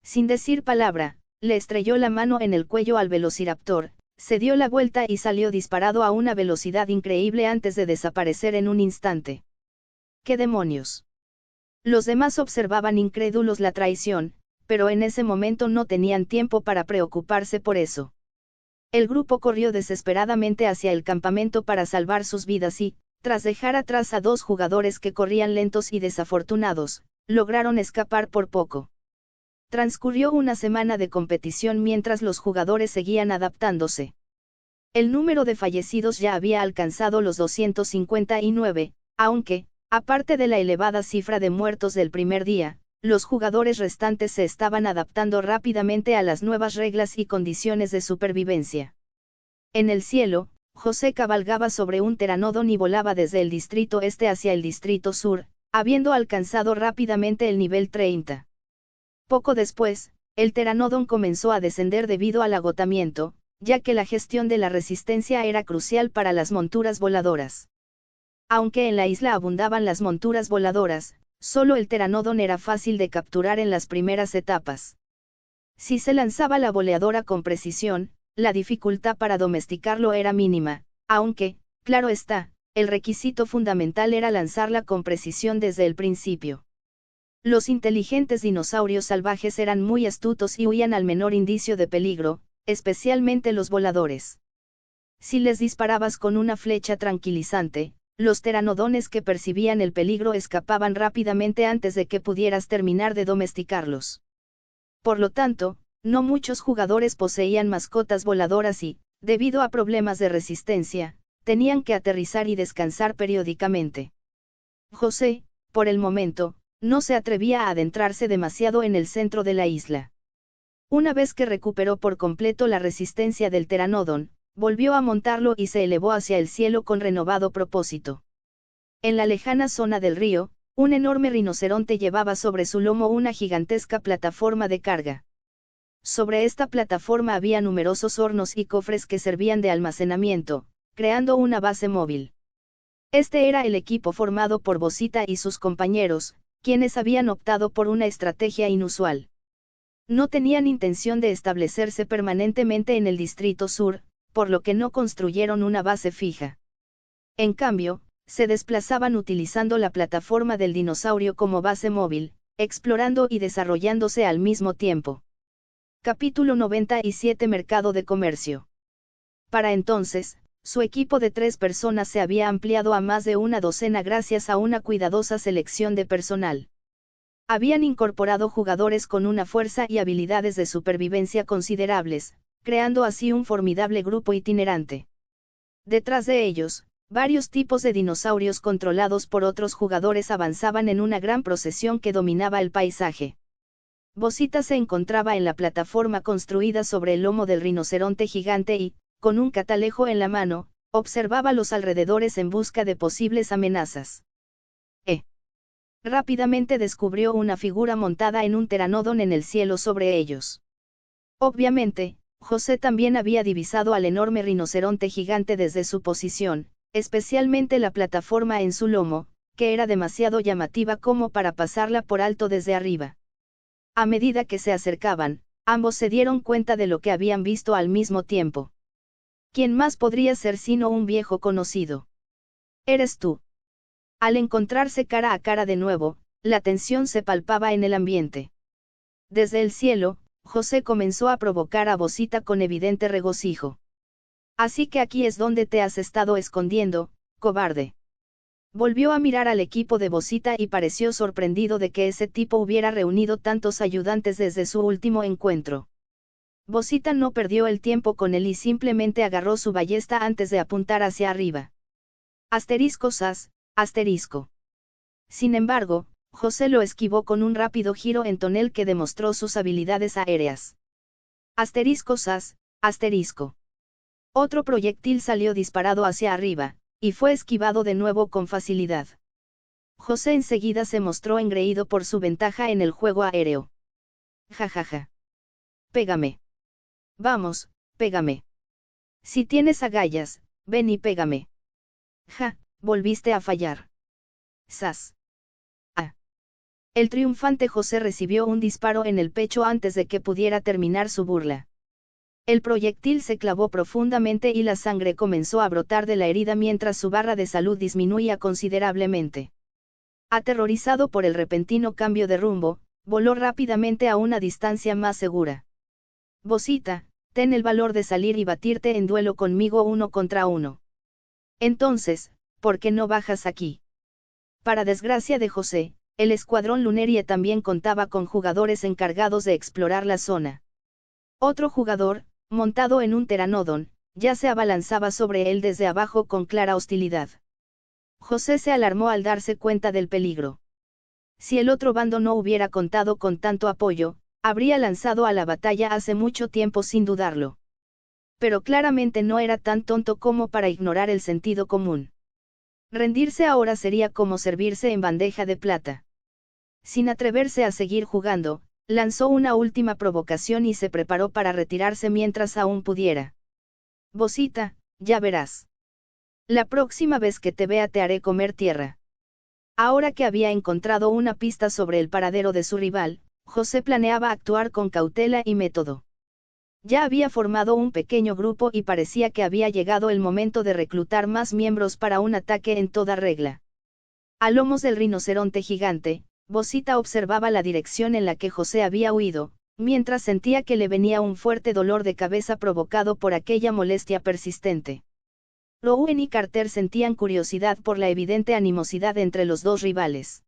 Sin decir palabra, le estrelló la mano en el cuello al velociraptor, se dio la vuelta y salió disparado a una velocidad increíble antes de desaparecer en un instante. ¿Qué demonios? Los demás observaban incrédulos la traición, pero en ese momento no tenían tiempo para preocuparse por eso. El grupo corrió desesperadamente hacia el campamento para salvar sus vidas y, tras dejar atrás a 2 jugadores que corrían lentos y desafortunados, lograron escapar por poco. Transcurrió una semana de competición mientras los jugadores seguían adaptándose. El número de fallecidos ya había alcanzado los 259, aunque, aparte de la elevada cifra de muertos del primer día, los jugadores restantes se estaban adaptando rápidamente a las nuevas reglas y condiciones de supervivencia. En el cielo, José cabalgaba sobre un pteranodon y volaba desde el distrito este hacia el distrito sur, habiendo alcanzado rápidamente el nivel 30. Poco después, el pteranodon comenzó a descender debido al agotamiento, ya que la gestión de la resistencia era crucial para las monturas voladoras. Aunque en la isla abundaban las monturas voladoras, solo el pteranodon era fácil de capturar en las primeras etapas. Si se lanzaba la boleadora con precisión, la dificultad para domesticarlo era mínima, aunque, claro está, el requisito fundamental era lanzarla con precisión desde el principio. Los inteligentes dinosaurios salvajes eran muy astutos y huían al menor indicio de peligro, especialmente los voladores. Si les disparabas con una flecha tranquilizante, los pteranodones que percibían el peligro escapaban rápidamente antes de que pudieras terminar de domesticarlos. Por lo tanto, no muchos jugadores poseían mascotas voladoras y, debido a problemas de resistencia, tenían que aterrizar y descansar periódicamente. José, por el momento, no se atrevía a adentrarse demasiado en el centro de la isla. Una vez que recuperó por completo la resistencia del pteranodon, volvió a montarlo y se elevó hacia el cielo con renovado propósito. En la lejana zona del río, un enorme rinoceronte llevaba sobre su lomo una gigantesca plataforma de carga. Sobre esta plataforma había numerosos hornos y cofres que servían de almacenamiento, creando una base móvil. Este era el equipo formado por Bosita y sus compañeros, quienes habían optado por una estrategia inusual. No tenían intención de establecerse permanentemente en el Distrito Sur, por lo que no construyeron una base fija. En cambio, se desplazaban utilizando la plataforma del dinosaurio como base móvil, explorando y desarrollándose al mismo tiempo. Capítulo 97 Mercado de Comercio. Para entonces, su equipo de 3 personas se había ampliado a más de una docena gracias a una cuidadosa selección de personal. Habían incorporado jugadores con una fuerza y habilidades de supervivencia considerables, creando así un formidable grupo itinerante. Detrás de ellos, varios tipos de dinosaurios controlados por otros jugadores avanzaban en una gran procesión que dominaba el paisaje. Bosita se encontraba en la plataforma construida sobre el lomo del rinoceronte gigante y, con un catalejo en la mano, observaba los alrededores en busca de posibles amenazas. Rápidamente descubrió una figura montada en un pteranodon en el cielo sobre ellos. Obviamente, José también había divisado al enorme rinoceronte gigante desde su posición, especialmente la plataforma en su lomo, que era demasiado llamativa como para pasarla por alto desde arriba. A medida que se acercaban, ambos se dieron cuenta de lo que habían visto al mismo tiempo. ¿Quién más podría ser sino un viejo conocido? Eres tú. Al encontrarse cara a cara de nuevo, la tensión se palpaba en el ambiente. Desde el cielo, José comenzó a provocar a Bosita con evidente regocijo. Así que aquí es donde te has estado escondiendo, cobarde. Volvió a mirar al equipo de Bosita y pareció sorprendido de que ese tipo hubiera reunido tantos ayudantes desde su último encuentro. Bosita no perdió el tiempo con él y simplemente agarró su ballesta antes de apuntar hacia arriba. Asterisco sas, asterisco. Sin embargo, José lo esquivó con un rápido giro en tonel que demostró sus habilidades aéreas. Asterisco sas, asterisco. Otro proyectil salió disparado hacia arriba, y fue esquivado de nuevo con facilidad. José enseguida se mostró engreído por su ventaja en el juego aéreo. Jajaja. Pégame. Vamos, pégame. Si tienes agallas, ven y pégame. Ja, volviste a fallar. Sas. Ah. El triunfante José recibió un disparo en el pecho antes de que pudiera terminar su burla. El proyectil se clavó profundamente y la sangre comenzó a brotar de la herida mientras su barra de salud disminuía considerablemente. Aterrorizado por el repentino cambio de rumbo, voló rápidamente a una distancia más segura. Bosita, ten el valor de salir y batirte en duelo conmigo 1 contra 1. Entonces, ¿por qué no bajas aquí? Para desgracia de José, el escuadrón Lunerie también contaba con jugadores encargados de explorar la zona. Otro jugador, montado en un pteranodon, ya se abalanzaba sobre él desde abajo con clara hostilidad. José se alarmó al darse cuenta del peligro. Si el otro bando no hubiera contado con tanto apoyo, habría lanzado a la batalla hace mucho tiempo sin dudarlo. Pero claramente no era tan tonto como para ignorar el sentido común. Rendirse ahora sería como servirse en bandeja de plata. Sin atreverse a seguir jugando, lanzó una última provocación y se preparó para retirarse mientras aún pudiera. Bosita, ya verás. La próxima vez que te vea te haré comer tierra. Ahora que había encontrado una pista sobre el paradero de su rival, José planeaba actuar con cautela y método. Ya había formado un pequeño grupo y parecía que había llegado el momento de reclutar más miembros para un ataque en toda regla. A lomos del rinoceronte gigante, Bosita observaba la dirección en la que José había huido, mientras sentía que le venía un fuerte dolor de cabeza provocado por aquella molestia persistente. Rowan y Carter sentían curiosidad por la evidente animosidad entre los dos rivales.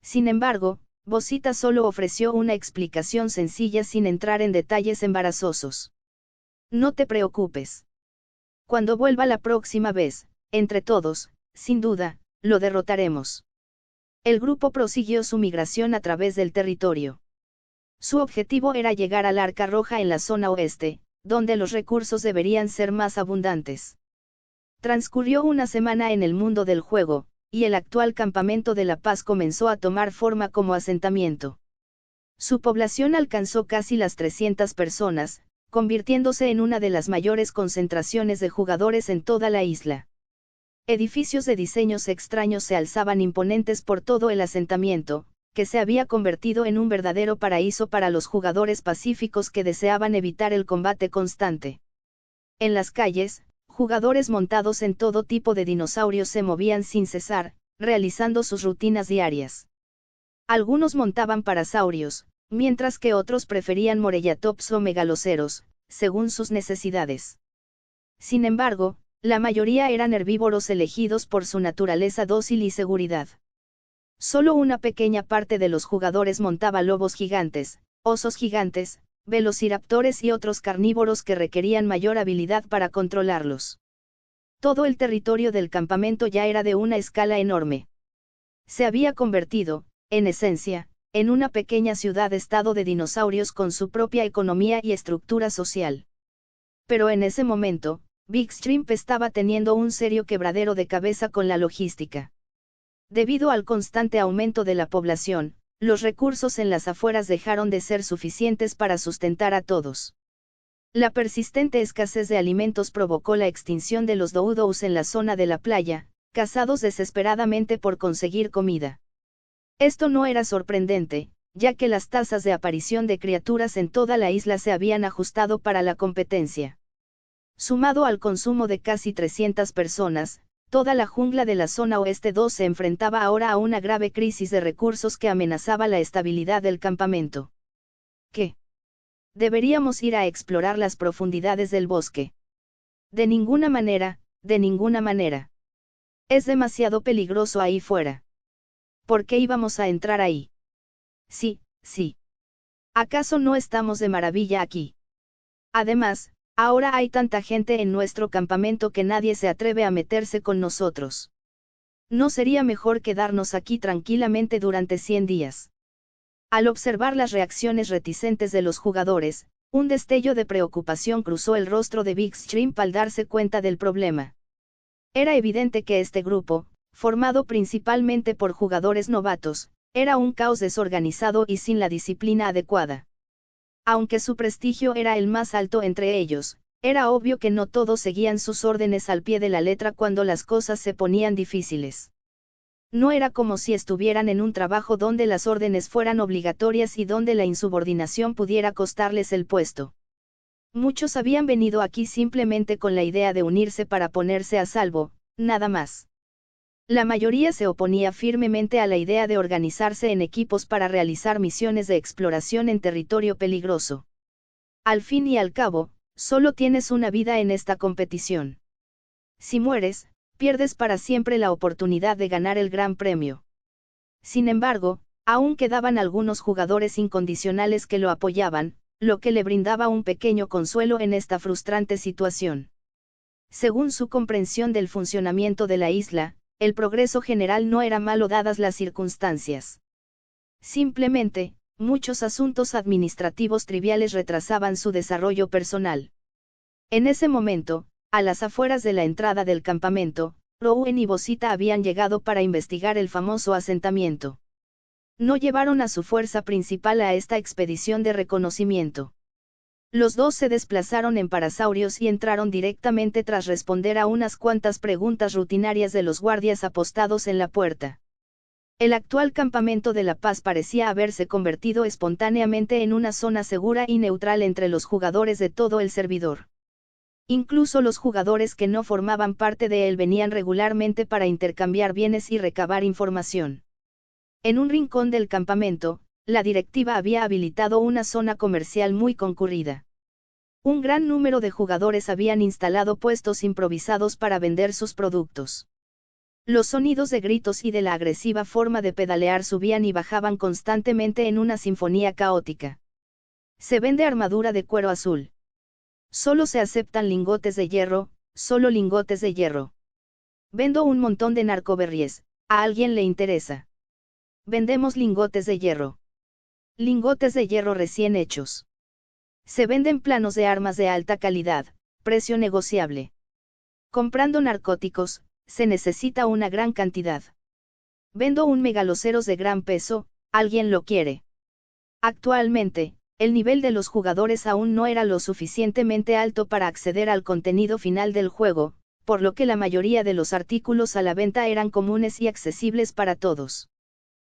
Sin embargo, Bosita solo ofreció una explicación sencilla sin entrar en detalles embarazosos. No te preocupes. Cuando vuelva la próxima vez, entre todos, sin duda, lo derrotaremos. El grupo prosiguió su migración a través del territorio. Su objetivo era llegar al Arca Roja en la zona oeste, donde los recursos deberían ser más abundantes. Transcurrió una semana en el mundo del juego, y el actual Campamento de la Paz comenzó a tomar forma como asentamiento. Su población alcanzó casi las 300 personas, convirtiéndose en una de las mayores concentraciones de jugadores en toda la isla. Edificios de diseños extraños se alzaban imponentes por todo el asentamiento, que se había convertido en un verdadero paraíso para los jugadores pacíficos que deseaban evitar el combate constante. En las calles, jugadores montados en todo tipo de dinosaurios se movían sin cesar, realizando sus rutinas diarias. Algunos montaban parasaurios, mientras que otros preferían morellatops o megaloceros, según sus necesidades. Sin embargo, la mayoría eran herbívoros elegidos por su naturaleza dócil y seguridad. Solo una pequeña parte de los jugadores montaba lobos gigantes, osos gigantes, velociraptores y otros carnívoros que requerían mayor habilidad para controlarlos. Todo el territorio del campamento ya era de una escala enorme. Se había convertido, en esencia, en una pequeña ciudad-estado de dinosaurios con su propia economía y estructura social. Pero en ese momento, Big Shrimp estaba teniendo un serio quebradero de cabeza con la logística. Debido al constante aumento de la población, los recursos en las afueras dejaron de ser suficientes para sustentar a todos. La persistente escasez de alimentos provocó la extinción de los doudous en la zona de la playa, cazados desesperadamente por conseguir comida. Esto no era sorprendente, ya que las tasas de aparición de criaturas en toda la isla se habían ajustado para la competencia. Sumado al consumo de casi 300 personas, toda la jungla de la zona oeste 2 se enfrentaba ahora a una grave crisis de recursos que amenazaba la estabilidad del campamento. ¿Qué? Deberíamos ir a explorar las profundidades del bosque. De ninguna manera, de ninguna manera. Es demasiado peligroso ahí fuera. ¿Por qué íbamos a entrar ahí? Sí, sí. ¿Acaso no estamos de maravilla aquí? Además, ahora hay tanta gente en nuestro campamento que nadie se atreve a meterse con nosotros. ¿No sería mejor quedarnos aquí tranquilamente durante 100 días? Al observar las reacciones reticentes de los jugadores, un destello de preocupación cruzó el rostro de Big Shrimp al darse cuenta del problema. Era evidente que este grupo, formado principalmente por jugadores novatos, era un caos desorganizado y sin la disciplina adecuada. Aunque su prestigio era el más alto entre ellos, Era obvio que no todos seguían sus órdenes al pie de la letra cuando las cosas se ponían difíciles. No era como si estuvieran en un trabajo donde las órdenes fueran obligatorias y donde la insubordinación pudiera costarles el puesto. Muchos habían venido aquí simplemente con la idea de unirse para ponerse a salvo, nada más. La mayoría se oponía firmemente a la idea de organizarse en equipos para realizar misiones de exploración en territorio peligroso. Al fin y al cabo, solo tienes una vida en esta competición. Si mueres, pierdes para siempre la oportunidad de ganar el gran premio. Sin embargo, aún quedaban algunos jugadores incondicionales que lo apoyaban, lo que le brindaba un pequeño consuelo en esta frustrante situación. Según su comprensión del funcionamiento de la isla, el progreso general no era malo dadas las circunstancias. Simplemente, muchos asuntos administrativos triviales retrasaban su desarrollo personal. En ese momento, a las afueras de la entrada del campamento, Rowan y Bosita habían llegado para investigar el famoso asentamiento. No llevaron a su fuerza principal a esta expedición de reconocimiento. Los dos se desplazaron en parasaurios y entraron directamente tras responder a unas cuantas preguntas rutinarias de los guardias apostados en la puerta. El actual campamento de La Paz parecía haberse convertido espontáneamente en una zona segura y neutral entre los jugadores de todo el servidor. Incluso los jugadores que no formaban parte de él venían regularmente para intercambiar bienes y recabar información. En un rincón del campamento, la directiva había habilitado una zona comercial muy concurrida. Un gran número de jugadores habían instalado puestos improvisados para vender sus productos. Los sonidos de gritos y de la agresiva forma de pedalear subían y bajaban constantemente en una sinfonía caótica. Se vende armadura de cuero azul. Solo se aceptan lingotes de hierro, solo lingotes de hierro. Vendo un montón de narcoberries, ¿a alguien le interesa? Vendemos lingotes de hierro. Lingotes de hierro recién hechos. Se venden planos de armas de alta calidad, precio negociable. Comprando narcóticos, se necesita una gran cantidad. Vendo un megaloceros de gran peso, ¿alguien lo quiere? Actualmente, el nivel de los jugadores aún no era lo suficientemente alto para acceder al contenido final del juego, por lo que la mayoría de los artículos a la venta eran comunes y accesibles para todos.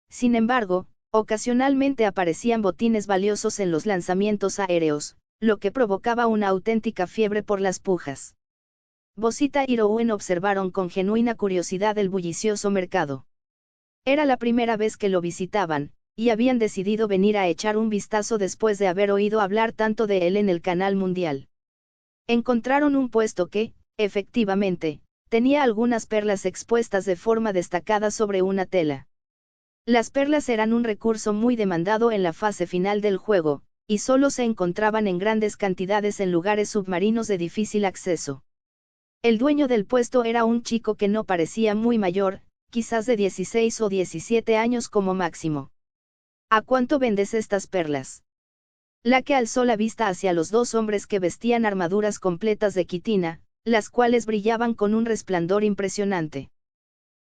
Sin embargo, ocasionalmente aparecían botines valiosos en los lanzamientos aéreos, lo que provocaba una auténtica fiebre por las pujas. Bosita y Rowan observaron con genuina curiosidad el bullicioso mercado. Era la primera vez que lo visitaban, y habían decidido venir a echar un vistazo después de haber oído hablar tanto de él en el canal mundial. Encontraron un puesto que, efectivamente, tenía algunas perlas expuestas de forma destacada sobre una tela. Las perlas eran un recurso muy demandado en la fase final del juego, y solo se encontraban en grandes cantidades en lugares submarinos de difícil acceso. El dueño del puesto era un chico que no parecía muy mayor, quizás de 16 o 17 años como máximo. ¿A cuánto vendes estas perlas? La que alzó la vista hacia los dos hombres que vestían armaduras completas de quitina, las cuales brillaban con un resplandor impresionante.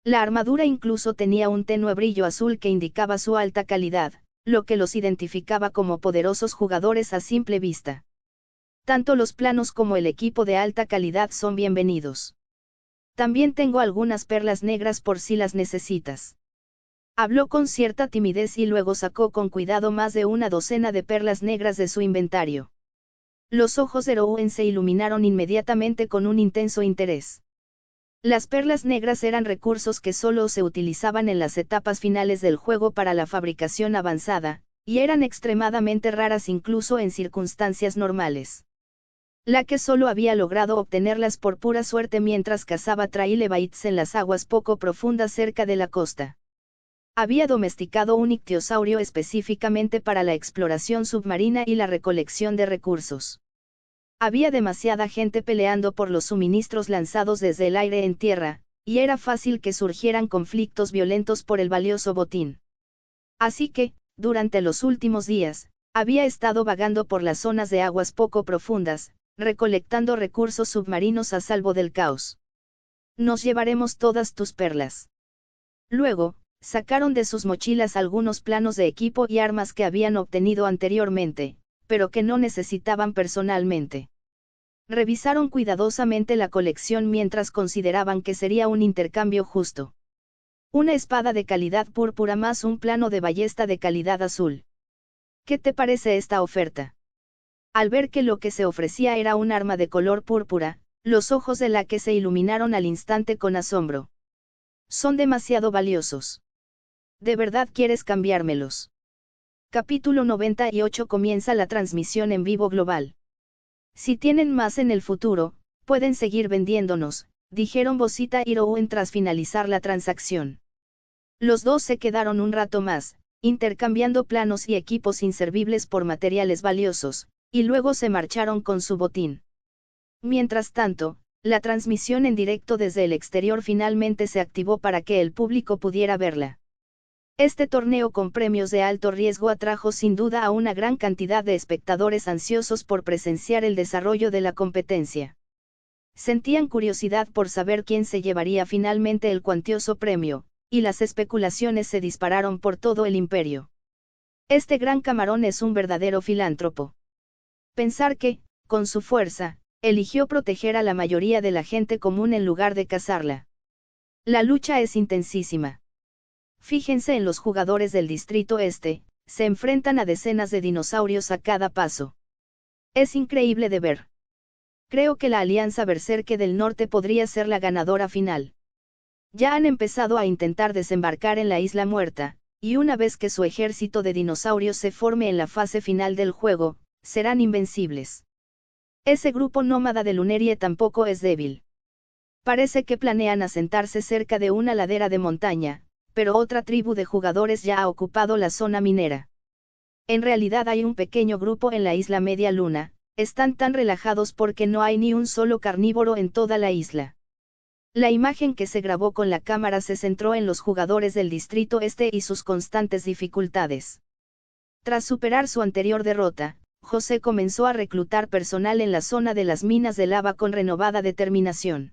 La armadura incluso tenía un tenue brillo azul que indicaba su alta calidad, lo que los identificaba como poderosos jugadores a simple vista. Tanto los planos como el equipo de alta calidad son bienvenidos. También tengo algunas perlas negras por si las necesitas. Habló con cierta timidez y luego sacó con cuidado más de una docena de perlas negras de su inventario. Los ojos de Rowan se iluminaron inmediatamente con un intenso interés. Las perlas negras eran recursos que solo se utilizaban en las etapas finales del juego para la fabricación avanzada, y eran extremadamente raras incluso en circunstancias normales. La que solo había logrado obtenerlas por pura suerte mientras cazaba trilobites en las aguas poco profundas cerca de la costa. Había domesticado un ictiosaurio específicamente para la exploración submarina y la recolección de recursos. Había demasiada gente peleando por los suministros lanzados desde el aire en tierra, y era fácil que surgieran conflictos violentos por el valioso botín. Así que, durante los últimos días, había estado vagando por las zonas de aguas poco profundas, recolectando recursos submarinos a salvo del caos. Nos llevaremos todas tus perlas. Luego, sacaron de sus mochilas algunos planos de equipo y armas que habían obtenido anteriormente, pero que no necesitaban personalmente. Revisaron cuidadosamente la colección mientras consideraban que sería un intercambio justo. Una espada de calidad púrpura más un plano de ballesta de calidad azul. ¿Qué te parece esta oferta? Al ver que lo que se ofrecía era un arma de color púrpura, los ojos de Locke se iluminaron al instante con asombro. Son demasiado valiosos. ¿De verdad quieres cambiármelos? Capítulo 98. Comienza la transmisión en vivo global. Si tienen más en el futuro, pueden seguir vendiéndonos, dijeron Bosita y Rowan tras finalizar la transacción. Los dos se quedaron un rato más, intercambiando planos y equipos inservibles por materiales valiosos, y luego se marcharon con su botín. Mientras tanto, la transmisión en directo desde el exterior finalmente se activó para que el público pudiera verla. Este torneo con premios de alto riesgo atrajo sin duda a una gran cantidad de espectadores ansiosos por presenciar el desarrollo de la competencia. Sentían curiosidad por saber quién se llevaría finalmente el cuantioso premio, y las especulaciones se dispararon por todo el imperio. Este gran camarón es un verdadero filántropo. Pensar que, con su fuerza, eligió proteger a la mayoría de la gente común en lugar de cazarla. La lucha es intensísima. Fíjense en los jugadores del Distrito Este, se enfrentan a decenas de dinosaurios a cada paso. Es increíble de ver. Creo que la Alianza Berserker del Norte podría ser la ganadora final. Ya han empezado a intentar desembarcar en la Isla Muerta, y una vez que su ejército de dinosaurios se forme en la fase final del juego, serán invencibles. Ese grupo nómada de Lunerie tampoco es débil. Parece que planean asentarse cerca de una ladera de montaña, pero otra tribu de jugadores ya ha ocupado la zona minera. En realidad hay un pequeño grupo en la isla Media Luna, están tan relajados porque no hay ni un solo carnívoro en toda la isla. La imagen que se grabó con la cámara se centró en los jugadores del Distrito Este y sus constantes dificultades. Tras superar su anterior derrota, José comenzó a reclutar personal en la zona de las minas de lava con renovada determinación.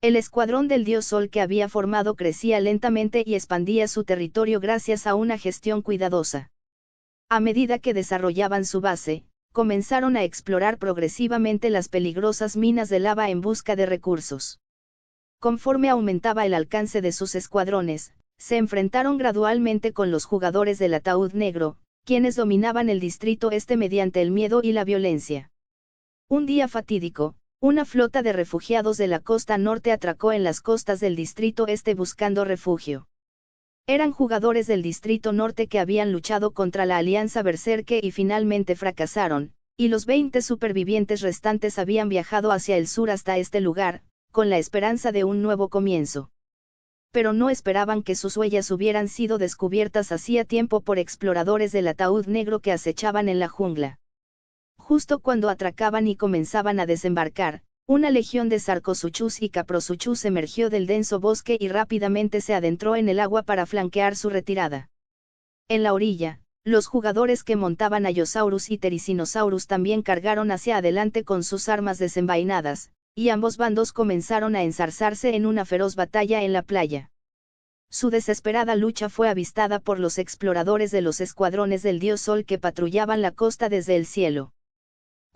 El escuadrón del Dios Sol que había formado crecía lentamente y expandía su territorio gracias a una gestión cuidadosa. A medida que desarrollaban su base, comenzaron a explorar progresivamente las peligrosas minas de lava en busca de recursos. Conforme aumentaba el alcance de sus escuadrones, se enfrentaron gradualmente con los jugadores del Ataúd Negro, quienes dominaban el Distrito Este mediante el miedo y la violencia. Un día fatídico, una flota de refugiados de la costa norte atracó en las costas del Distrito Este buscando refugio. Eran jugadores del Distrito Norte que habían luchado contra la Alianza Berserker y finalmente fracasaron, y los 20 supervivientes restantes habían viajado hacia el sur hasta este lugar, con la esperanza de un nuevo comienzo. Pero no esperaban que sus huellas hubieran sido descubiertas hacía tiempo por exploradores del Ataúd Negro que acechaban en la jungla. Justo cuando atracaban y comenzaban a desembarcar, una legión de Sarcosuchus y Caprosuchus emergió del denso bosque y rápidamente se adentró en el agua para flanquear su retirada. En la orilla, los jugadores que montaban a Yosaurus y Therizinosaurus también cargaron hacia adelante con sus armas desenvainadas, y ambos bandos comenzaron a enzarzarse en una feroz batalla en la playa. Su desesperada lucha fue avistada por los exploradores de los escuadrones del Dios Sol que patrullaban la costa desde el cielo.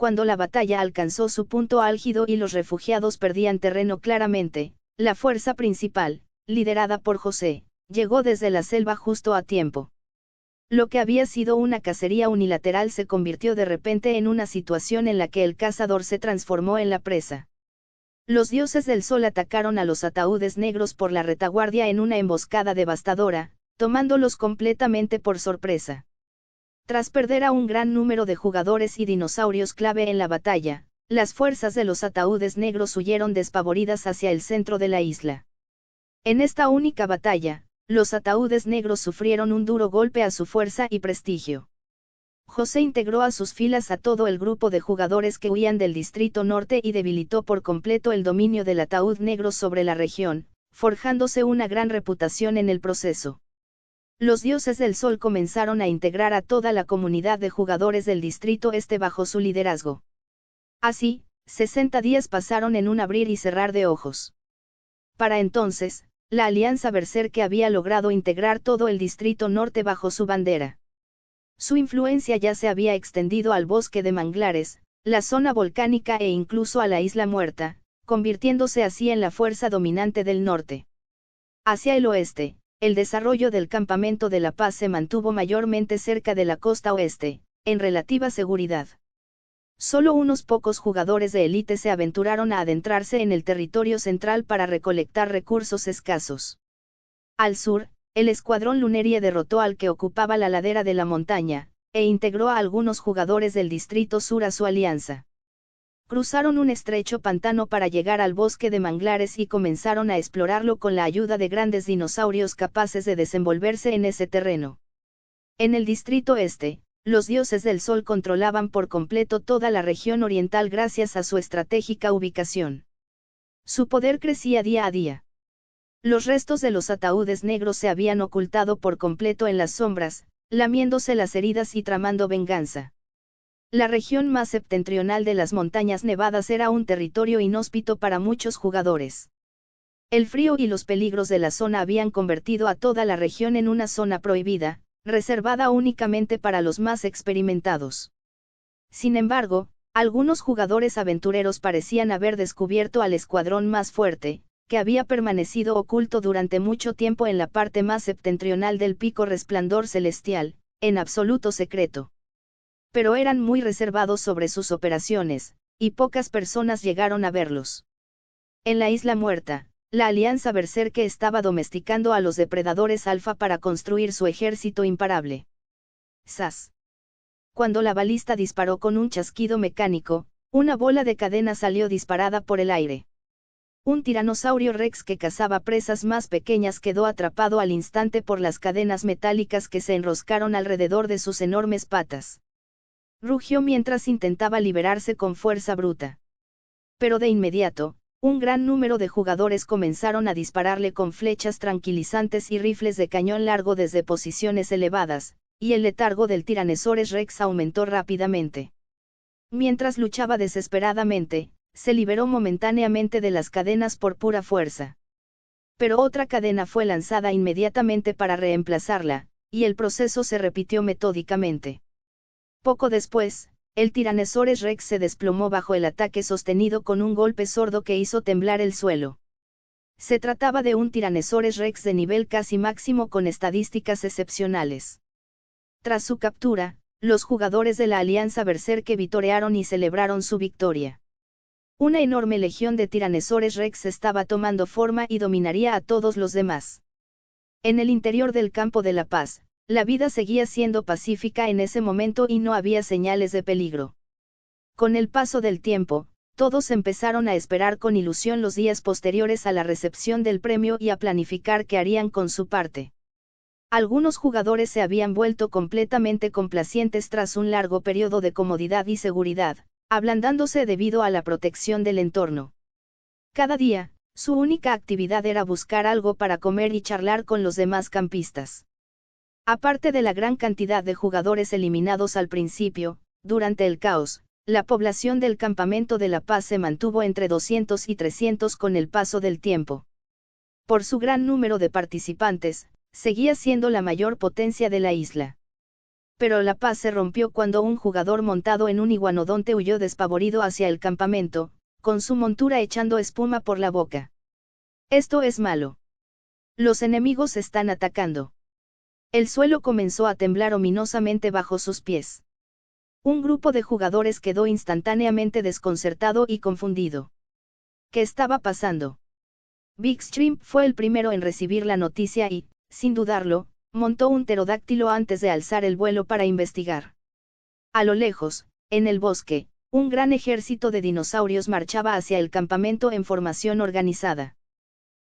Cuando la batalla alcanzó su punto álgido y los refugiados perdían terreno claramente, la fuerza principal, liderada por José, llegó desde la selva justo a tiempo. Lo que había sido una cacería unilateral se convirtió de repente en una situación en la que el cazador se transformó en la presa. Los dioses del sol atacaron a los ataúdes negros por la retaguardia en una emboscada devastadora, tomándolos completamente por sorpresa. Tras perder a un gran número de jugadores y dinosaurios clave en la batalla, las fuerzas de los ataúdes negros huyeron despavoridas hacia el centro de la isla. En esta única batalla, los ataúdes negros sufrieron un duro golpe a su fuerza y prestigio. José integró a sus filas a todo el grupo de jugadores que huían del Distrito Norte y debilitó por completo el dominio del Ataúd Negro sobre la región, forjándose una gran reputación en el proceso. Los dioses del sol comenzaron a integrar a toda la comunidad de jugadores del Distrito Este bajo su liderazgo. Así, 60 días pasaron en un abrir y cerrar de ojos. Para entonces, la Alianza Berserker había logrado integrar todo el Distrito Norte bajo su bandera. Su influencia ya se había extendido al bosque de manglares, la zona volcánica e incluso a la Isla Muerta, convirtiéndose así en la fuerza dominante del norte. Hacia el oeste, el desarrollo del Campamento de la Paz se mantuvo mayormente cerca de la costa oeste, en relativa seguridad. Solo unos pocos jugadores de élite se aventuraron a adentrarse en el territorio central para recolectar recursos escasos. Al sur, el escuadrón Lunerie derrotó al que ocupaba la ladera de la montaña, e integró a algunos jugadores del distrito sur a su alianza. Cruzaron un estrecho pantano para llegar al bosque de manglares y comenzaron a explorarlo con la ayuda de grandes dinosaurios capaces de desenvolverse en ese terreno. En el distrito este, los dioses del sol controlaban por completo toda la región oriental gracias a su estratégica ubicación. Su poder crecía día a día. Los restos de los ataúdes negros se habían ocultado por completo en las sombras, lamiéndose las heridas y tramando venganza. La región más septentrional de las montañas nevadas era un territorio inhóspito para muchos jugadores. El frío y los peligros de la zona habían convertido a toda la región en una zona prohibida, reservada únicamente para los más experimentados. Sin embargo, algunos jugadores aventureros parecían haber descubierto al escuadrón más fuerte, que había permanecido oculto durante mucho tiempo en la parte más septentrional del pico Resplandor Celestial, en absoluto secreto. Pero eran muy reservados sobre sus operaciones, y pocas personas llegaron a verlos. En la Isla Muerta, la Alianza Berserke estaba domesticando a los depredadores alfa para construir su ejército imparable. ¡Zas! Cuando la balista disparó con un chasquido mecánico, una bola de cadena salió disparada por el aire. Un tiranosaurio rex que cazaba presas más pequeñas quedó atrapado al instante por las cadenas metálicas que se enroscaron alrededor de sus enormes patas. Rugió mientras intentaba liberarse con fuerza bruta. Pero de inmediato, un gran número de jugadores comenzaron a dispararle con flechas tranquilizantes y rifles de cañón largo desde posiciones elevadas, y el letargo del Tyrannosaurus Rex aumentó rápidamente. Mientras luchaba desesperadamente, se liberó momentáneamente de las cadenas por pura fuerza. Pero otra cadena fue lanzada inmediatamente para reemplazarla, y el proceso se repitió metódicamente. Poco después, el Tyrannosaurus Rex se desplomó bajo el ataque sostenido con un golpe sordo que hizo temblar el suelo. Se trataba de un Tyrannosaurus Rex de nivel casi máximo con estadísticas excepcionales. Tras su captura, los jugadores de la Alianza Berserke vitorearon y celebraron su victoria. Una enorme legión de Tyrannosaurus Rex estaba tomando forma y dominaría a todos los demás. En el interior del Campo de la Paz, la vida seguía siendo pacífica en ese momento y no había señales de peligro. Con el paso del tiempo, todos empezaron a esperar con ilusión los días posteriores a la recepción del premio y a planificar qué harían con su parte. Algunos jugadores se habían vuelto completamente complacientes tras un largo periodo de comodidad y seguridad, ablandándose debido a la protección del entorno. Cada día, su única actividad era buscar algo para comer y charlar con los demás campistas. Aparte de la gran cantidad de jugadores eliminados al principio, durante el caos, la población del Campamento de la Paz se mantuvo entre 200 y 300 con el paso del tiempo. Por su gran número de participantes, seguía siendo la mayor potencia de la isla. Pero la paz se rompió cuando un jugador montado en un iguanodonte huyó despavorido hacia el campamento, con su montura echando espuma por la boca. Esto es malo. Los enemigos están atacando. El suelo comenzó a temblar ominosamente bajo sus pies. Un grupo de jugadores quedó instantáneamente desconcertado y confundido. ¿Qué estaba pasando? Big Shrimp fue el primero en recibir la noticia y, sin dudarlo, montó un pterodáctilo antes de alzar el vuelo para investigar. A lo lejos, en el bosque, un gran ejército de dinosaurios marchaba hacia el campamento en formación organizada.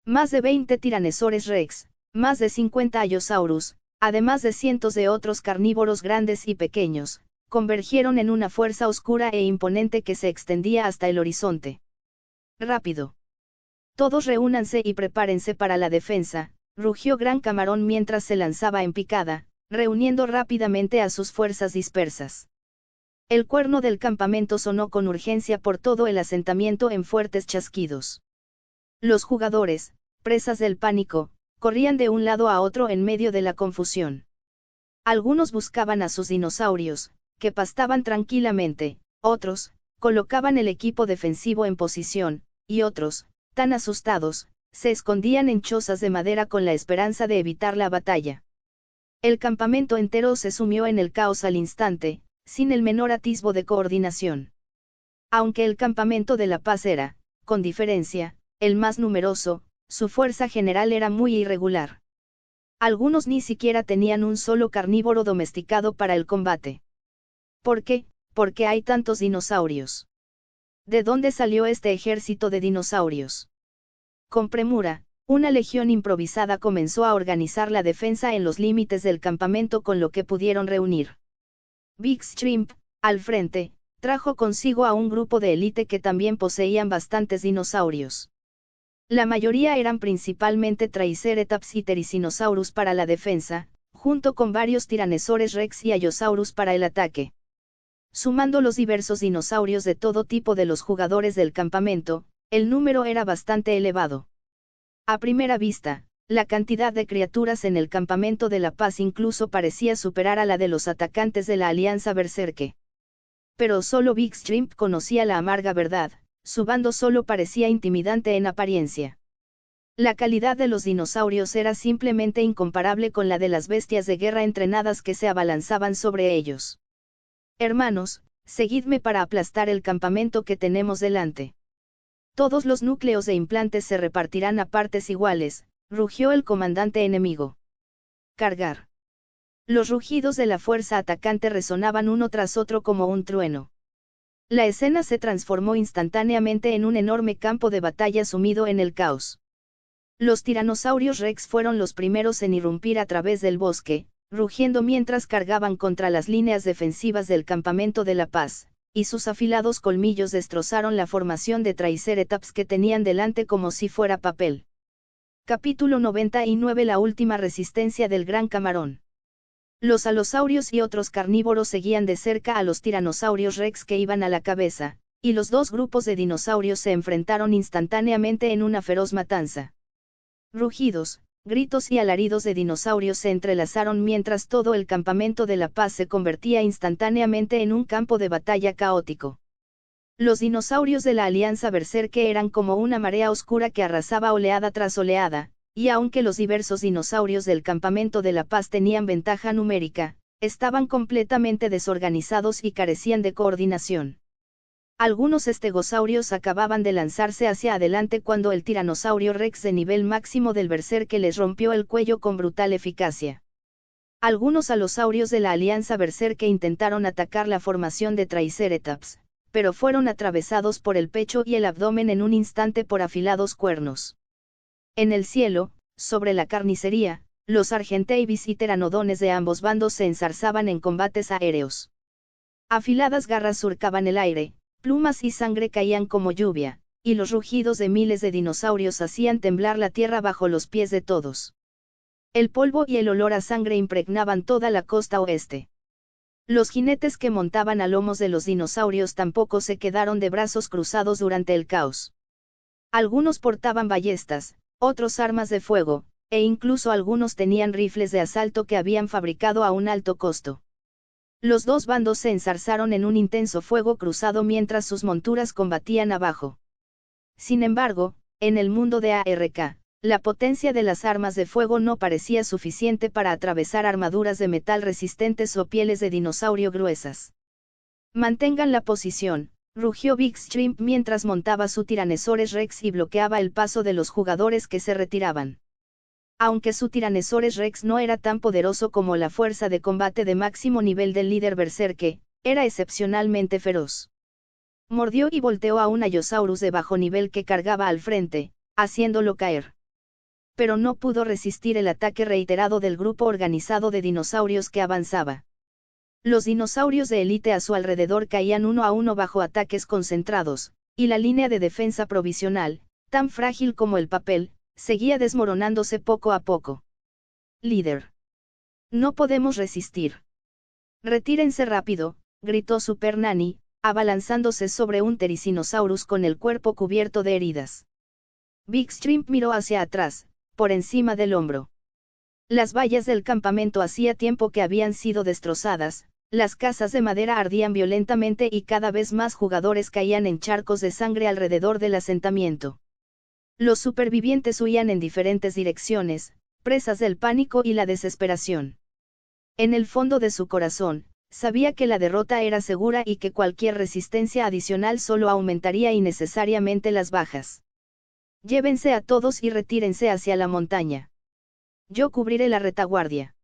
Más de 20 Tyrannosaurus Rex, más de 50 Allosaurus, además de cientos de otros carnívoros grandes y pequeños, convergieron en una fuerza oscura e imponente que se extendía hasta el horizonte. ¡Rápido! Todos reúnanse y prepárense para la defensa, rugió Gran Camarón mientras se lanzaba en picada, reuniendo rápidamente a sus fuerzas dispersas. El cuerno del campamento sonó con urgencia por todo el asentamiento en fuertes chasquidos. Los jugadores, presas del pánico, corrían de un lado a otro en medio de la confusión. Algunos buscaban a sus dinosaurios, que pastaban tranquilamente, otros, colocaban el equipo defensivo en posición, y otros, tan asustados, se escondían en chozas de madera con la esperanza de evitar la batalla. El campamento entero se sumió en el caos al instante, sin el menor atisbo de coordinación. Aunque el campamento de La Paz era, con diferencia, el más numeroso, su fuerza general era muy irregular. Algunos ni siquiera tenían un solo carnívoro domesticado para el combate. ¿Por qué? Porque hay tantos dinosaurios. ¿De dónde salió este ejército de dinosaurios? Con premura, una legión improvisada comenzó a organizar la defensa en los límites del campamento con lo que pudieron reunir. Big Shrimp, al frente, trajo consigo a un grupo de élite que también poseían bastantes dinosaurios. La mayoría eran principalmente Triceratops y Therizinosaurus para la defensa, junto con varios Tyrannosaurus Rex y Allosaurus para el ataque. Sumando los diversos dinosaurios de todo tipo de los jugadores del campamento, el número era bastante elevado. A primera vista, la cantidad de criaturas en el campamento de La Paz incluso parecía superar a la de los atacantes de la Alianza Berserke. Pero solo Big Shrimp conocía la amarga verdad, su bando solo parecía intimidante en apariencia. La calidad de los dinosaurios era simplemente incomparable con la de las bestias de guerra entrenadas que se abalanzaban sobre ellos. Hermanos, seguidme para aplastar el campamento que tenemos delante. Todos los núcleos de implantes se repartirán a partes iguales, rugió el comandante enemigo. Cargar. Los rugidos de la fuerza atacante resonaban uno tras otro como un trueno. La escena se transformó instantáneamente en un enorme campo de batalla sumido en el caos. Los tiranosaurios Rex fueron los primeros en irrumpir a través del bosque, rugiendo mientras cargaban contra las líneas defensivas del campamento de La Paz, y sus afilados colmillos destrozaron la formación de Triceratops que tenían delante como si fuera papel. Capítulo 99. La última resistencia del Gran Camarón. Los alosaurios y otros carnívoros seguían de cerca a los tiranosaurios Rex que iban a la cabeza, y los dos grupos de dinosaurios se enfrentaron instantáneamente en una feroz matanza. Rugidos, gritos y alaridos de dinosaurios se entrelazaron mientras todo el campamento de La Paz se convertía instantáneamente en un campo de batalla caótico. Los dinosaurios de la Alianza Berserke eran como una marea oscura que arrasaba oleada tras oleada, y aunque los diversos dinosaurios del campamento de La Paz tenían ventaja numérica, estaban completamente desorganizados y carecían de coordinación. Algunos estegosaurios acababan de lanzarse hacia adelante cuando el tiranosaurio Rex de nivel máximo del Berserke les rompió el cuello con brutal eficacia. Algunos alosaurios de la Alianza Berserke intentaron atacar la formación de Triceratops, pero fueron atravesados por el pecho y el abdomen en un instante por afilados cuernos. En el cielo, sobre la carnicería, los Argentavis y pteranodones de ambos bandos se enzarzaban en combates aéreos. Afiladas garras surcaban el aire, plumas y sangre caían como lluvia, y los rugidos de miles de dinosaurios hacían temblar la tierra bajo los pies de todos. El polvo y el olor a sangre impregnaban toda la costa oeste. Los jinetes que montaban a lomos de los dinosaurios tampoco se quedaron de brazos cruzados durante el caos. Algunos portaban ballestas, otros armas de fuego, e incluso algunos tenían rifles de asalto que habían fabricado a un alto costo. Los dos bandos se enzarzaron en un intenso fuego cruzado mientras sus monturas combatían abajo. Sin embargo, en el mundo de ARK, la potencia de las armas de fuego no parecía suficiente para atravesar armaduras de metal resistentes o pieles de dinosaurio gruesas. Mantengan la posición, rugió Big Shrimp mientras montaba su Tyrannosaurus Rex y bloqueaba el paso de los jugadores que se retiraban. Aunque su Tyrannosaurus Rex no era tan poderoso como la fuerza de combate de máximo nivel del líder Berserke, era excepcionalmente feroz. Mordió y volteó a un Allosaurus de bajo nivel que cargaba al frente, haciéndolo caer. Pero no pudo resistir el ataque reiterado del grupo organizado de dinosaurios que avanzaba. Los dinosaurios de élite a su alrededor caían uno a uno bajo ataques concentrados, y la línea de defensa provisional, tan frágil como el papel, seguía desmoronándose poco a poco. Líder. No podemos resistir. Retírense rápido, gritó Super Nani, abalanzándose sobre un Therizinosaurus con el cuerpo cubierto de heridas. Big Shrimp miró hacia atrás, por encima del hombro. Las vallas del campamento hacía tiempo que habían sido destrozadas, las casas de madera ardían violentamente y cada vez más jugadores caían en charcos de sangre alrededor del asentamiento. Los supervivientes huían en diferentes direcciones, presas del pánico y la desesperación. En el fondo de su corazón, sabía que la derrota era segura y que cualquier resistencia adicional solo aumentaría innecesariamente las bajas. Llévense a todos y retírense hacia la montaña. Yo cubriré la retaguardia.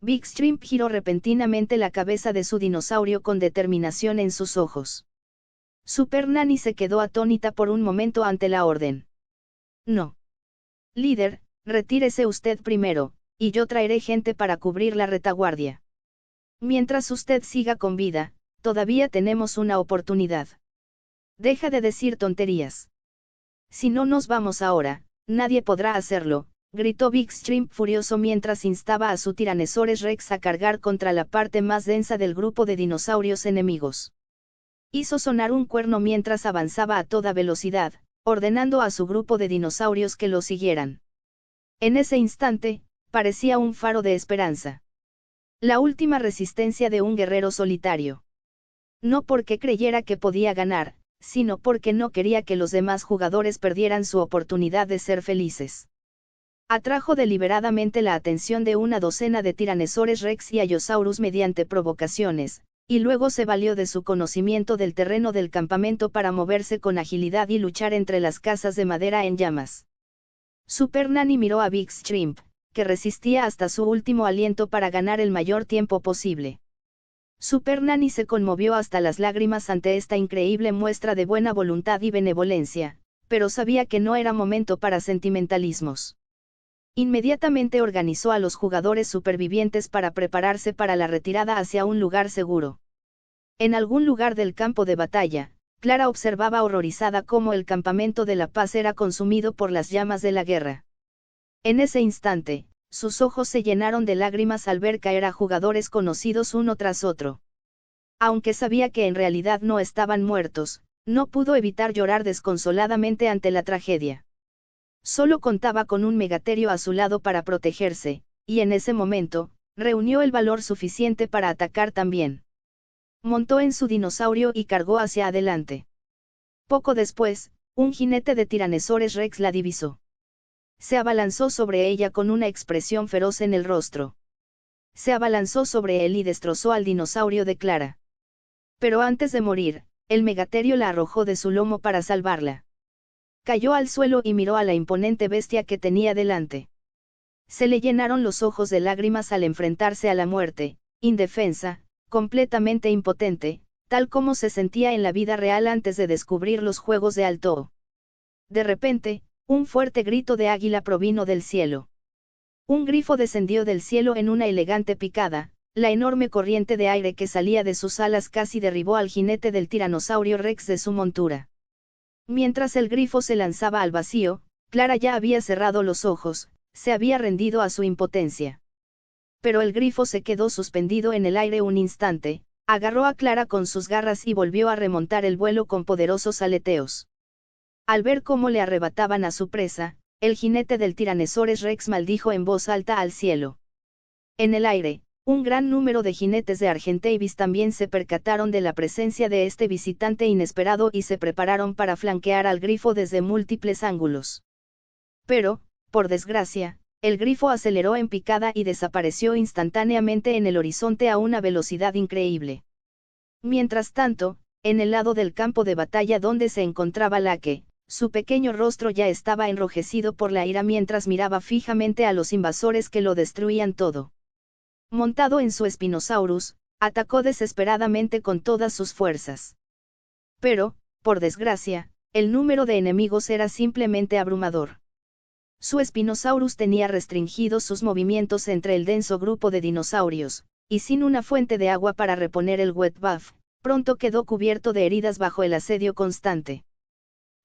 Big Shrimp giró repentinamente la cabeza de su dinosaurio con determinación en sus ojos. Super Nanny se quedó atónita por un momento ante la orden. No. Líder, retírese usted primero, y yo traeré gente para cubrir la retaguardia. Mientras usted siga con vida, todavía tenemos una oportunidad. Deja de decir tonterías. Si no nos vamos ahora, nadie podrá hacerlo, gritó Big Shrimp furioso mientras instaba a su Tyrannosaurus Rex a cargar contra la parte más densa del grupo de dinosaurios enemigos. Hizo sonar un cuerno mientras avanzaba a toda velocidad, ordenando a su grupo de dinosaurios que lo siguieran. En ese instante, parecía un faro de esperanza. La última resistencia de un guerrero solitario. No porque creyera que podía ganar, sino porque no quería que los demás jugadores perdieran su oportunidad de ser felices. Atrajo deliberadamente la atención de una docena de Tyrannosaurus Rex y Allosaurus mediante provocaciones, y luego se valió de su conocimiento del terreno del campamento para moverse con agilidad y luchar entre las casas de madera en llamas. Super Nanny miró a Big Shrimp, que resistía hasta su último aliento para ganar el mayor tiempo posible. Super Nanny se conmovió hasta las lágrimas ante esta increíble muestra de buena voluntad y benevolencia, pero sabía que no era momento para sentimentalismos. Inmediatamente organizó a los jugadores supervivientes para prepararse para la retirada hacia un lugar seguro. En algún lugar del campo de batalla, Clara observaba horrorizada cómo el campamento de la paz era consumido por las llamas de la guerra. En ese instante, sus ojos se llenaron de lágrimas al ver caer a jugadores conocidos uno tras otro. Aunque sabía que en realidad no estaban muertos, no pudo evitar llorar desconsoladamente ante la tragedia. Solo contaba con un megaterio a su lado para protegerse, y en ese momento, reunió el valor suficiente para atacar también. Montó en su dinosaurio y cargó hacia adelante. Poco después, un jinete de Tyrannosaurus Rex la divisó. Se abalanzó sobre ella con una expresión feroz en el rostro. Se abalanzó sobre él y destrozó al dinosaurio de Clara. Pero antes de morir, el megaterio la arrojó de su lomo para salvarla. Cayó al suelo y miró a la imponente bestia que tenía delante. Se le llenaron los ojos de lágrimas al enfrentarse a la muerte, indefensa, completamente impotente, tal como se sentía en la vida real antes de descubrir los juegos de Alto. De repente, un fuerte grito de águila provino del cielo. Un grifo descendió del cielo en una elegante picada, la enorme corriente de aire que salía de sus alas casi derribó al jinete del tiranosaurio Rex de su montura. Mientras el grifo se lanzaba al vacío, Clara ya había cerrado los ojos, se había rendido a su impotencia. Pero el grifo se quedó suspendido en el aire un instante, agarró a Clara con sus garras y volvió a remontar el vuelo con poderosos aleteos. Al ver cómo le arrebataban a su presa, el jinete del Tyrannosaurus Rex maldijo en voz alta al cielo. En el aire, un gran número de jinetes de Argentavis también se percataron de la presencia de este visitante inesperado y se prepararon para flanquear al grifo desde múltiples ángulos. Pero, por desgracia, el grifo aceleró en picada y desapareció instantáneamente en el horizonte a una velocidad increíble. Mientras tanto, en el lado del campo de batalla donde se encontraba Lake, su pequeño rostro ya estaba enrojecido por la ira mientras miraba fijamente a los invasores que lo destruían todo. Montado en su Spinosaurus, atacó desesperadamente con todas sus fuerzas. Pero, por desgracia, el número de enemigos era simplemente abrumador. Su Spinosaurus tenía restringidos sus movimientos entre el denso grupo de dinosaurios, y sin una fuente de agua para reponer el wet buff, pronto quedó cubierto de heridas bajo el asedio constante.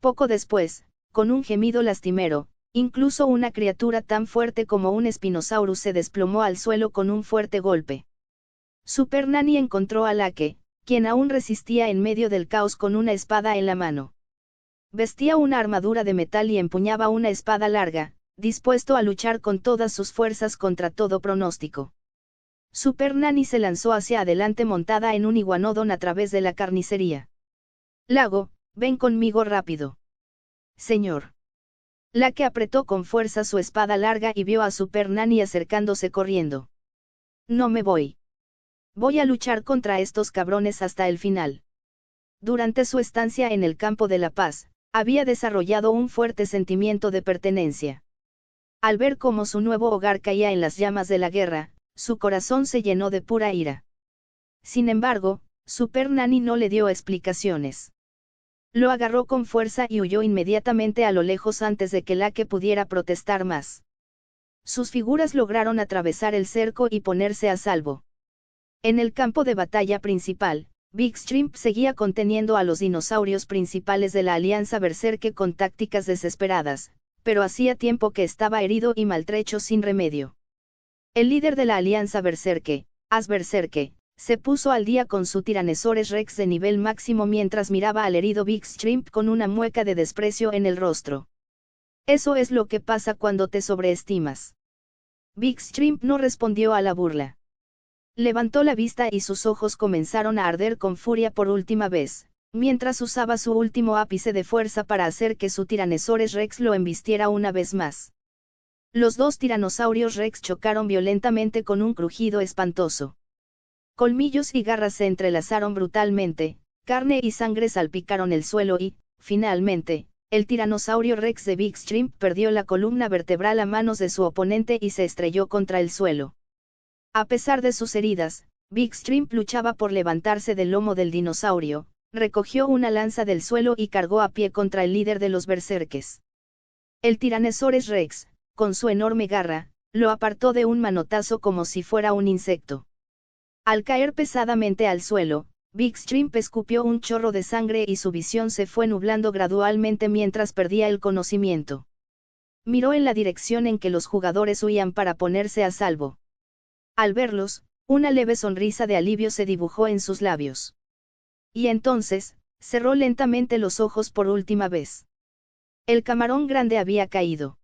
Poco después, con un gemido lastimero, incluso una criatura tan fuerte como un Spinosaurus se desplomó al suelo con un fuerte golpe. Super Nanny encontró a Lake, quien aún resistía en medio del caos con una espada en la mano. Vestía una armadura de metal y empuñaba una espada larga, dispuesto a luchar con todas sus fuerzas contra todo pronóstico. Super Nani se lanzó hacia adelante montada en un iguanodon a través de la carnicería. Lago, ven conmigo rápido. Señor. La que apretó con fuerza su espada larga y vio a Super Nani acercándose corriendo. No me voy. Voy a luchar contra estos cabrones hasta el final. Durante su estancia en el campo de la paz, había desarrollado un fuerte sentimiento de pertenencia. Al ver cómo su nuevo hogar caía en las llamas de la guerra, su corazón se llenó de pura ira. Sin embargo, Super Nani no le dio explicaciones. Lo agarró con fuerza y huyó inmediatamente a lo lejos antes de que Lake pudiera protestar más. Sus figuras lograron atravesar el cerco y ponerse a salvo. En el campo de batalla principal, Big Shrimp seguía conteniendo a los dinosaurios principales de la Alianza Berserke con tácticas desesperadas, pero hacía tiempo que estaba herido y maltrecho sin remedio. El líder de la Alianza Berserke, Ash Berserke, se puso al día con su Tyrannosaurus Rex de nivel máximo mientras miraba al herido Big Shrimp con una mueca de desprecio en el rostro. Eso es lo que pasa cuando te sobreestimas. Big Shrimp no respondió a la burla. Levantó la vista y sus ojos comenzaron a arder con furia por última vez, mientras usaba su último ápice de fuerza para hacer que su Tyrannosaurus Rex lo embistiera una vez más. Los dos tiranosaurios Rex chocaron violentamente con un crujido espantoso. Colmillos y garras se entrelazaron brutalmente, carne y sangre salpicaron el suelo y, finalmente, el tiranosaurio Rex de Big Shrimp perdió la columna vertebral a manos de su oponente y se estrelló contra el suelo. A pesar de sus heridas, Big Shrimp luchaba por levantarse del lomo del dinosaurio, recogió una lanza del suelo y cargó a pie contra el líder de los berserkes. El Tyrannosaurus Rex, con su enorme garra, lo apartó de un manotazo como si fuera un insecto. Al caer pesadamente al suelo, Big Shrimp escupió un chorro de sangre y su visión se fue nublando gradualmente mientras perdía el conocimiento. Miró en la dirección en que los jugadores huían para ponerse a salvo. Al verlos, una leve sonrisa de alivio se dibujó en sus labios. Y entonces, cerró lentamente los ojos por última vez. El camarón grande había caído.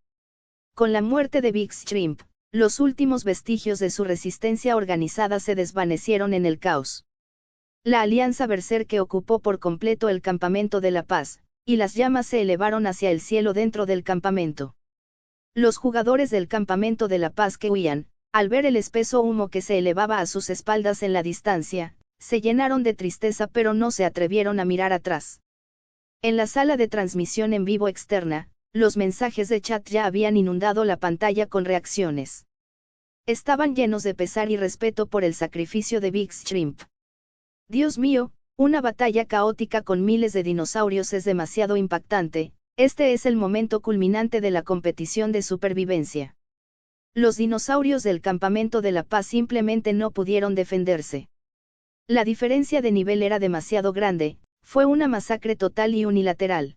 Con la muerte de Big Shrimp, los últimos vestigios de su resistencia organizada se desvanecieron en el caos. La Alianza Berserke ocupó por completo el campamento de la paz, y las llamas se elevaron hacia el cielo dentro del campamento. Los jugadores del campamento de la paz que huían, al ver el espeso humo que se elevaba a sus espaldas en la distancia, se llenaron de tristeza pero no se atrevieron a mirar atrás. En la sala de transmisión en vivo externa, los mensajes de chat ya habían inundado la pantalla con reacciones. Estaban llenos de pesar y respeto por el sacrificio de Big Shrimp. Dios mío, una batalla caótica con miles de dinosaurios es demasiado impactante, este es el momento culminante de la competición de supervivencia. Los dinosaurios del campamento de la paz simplemente no pudieron defenderse. La diferencia de nivel era demasiado grande, fue una masacre total y unilateral.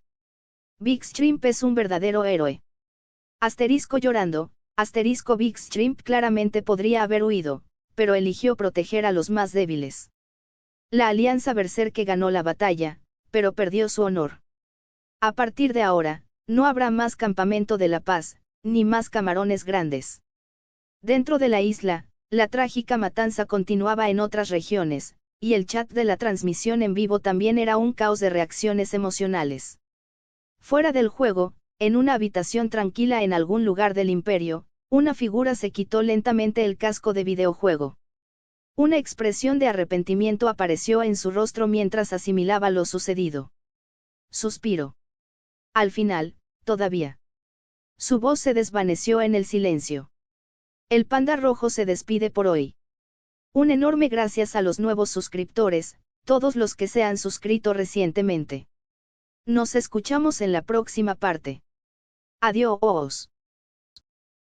Big Shrimp es un verdadero héroe. Asterisco llorando, asterisco Big Shrimp claramente podría haber huido, pero eligió proteger a los más débiles. La Alianza Berserke ganó la batalla, pero perdió su honor. A partir de ahora, no habrá más campamento de la paz, ni más camarones grandes. Dentro de la isla, la trágica matanza continuaba en otras regiones, y el chat de la transmisión en vivo también era un caos de reacciones emocionales. Fuera del juego, en una habitación tranquila en algún lugar del imperio, una figura se quitó lentamente el casco de videojuego. Una expresión de arrepentimiento apareció en su rostro mientras asimilaba lo sucedido. Suspiró. Al final, todavía. Su voz se desvaneció en el silencio. El Panda Rojo se despide por hoy. Un enorme gracias a los nuevos suscriptores, todos los que se han suscrito recientemente. Nos escuchamos en la próxima parte. Adiós.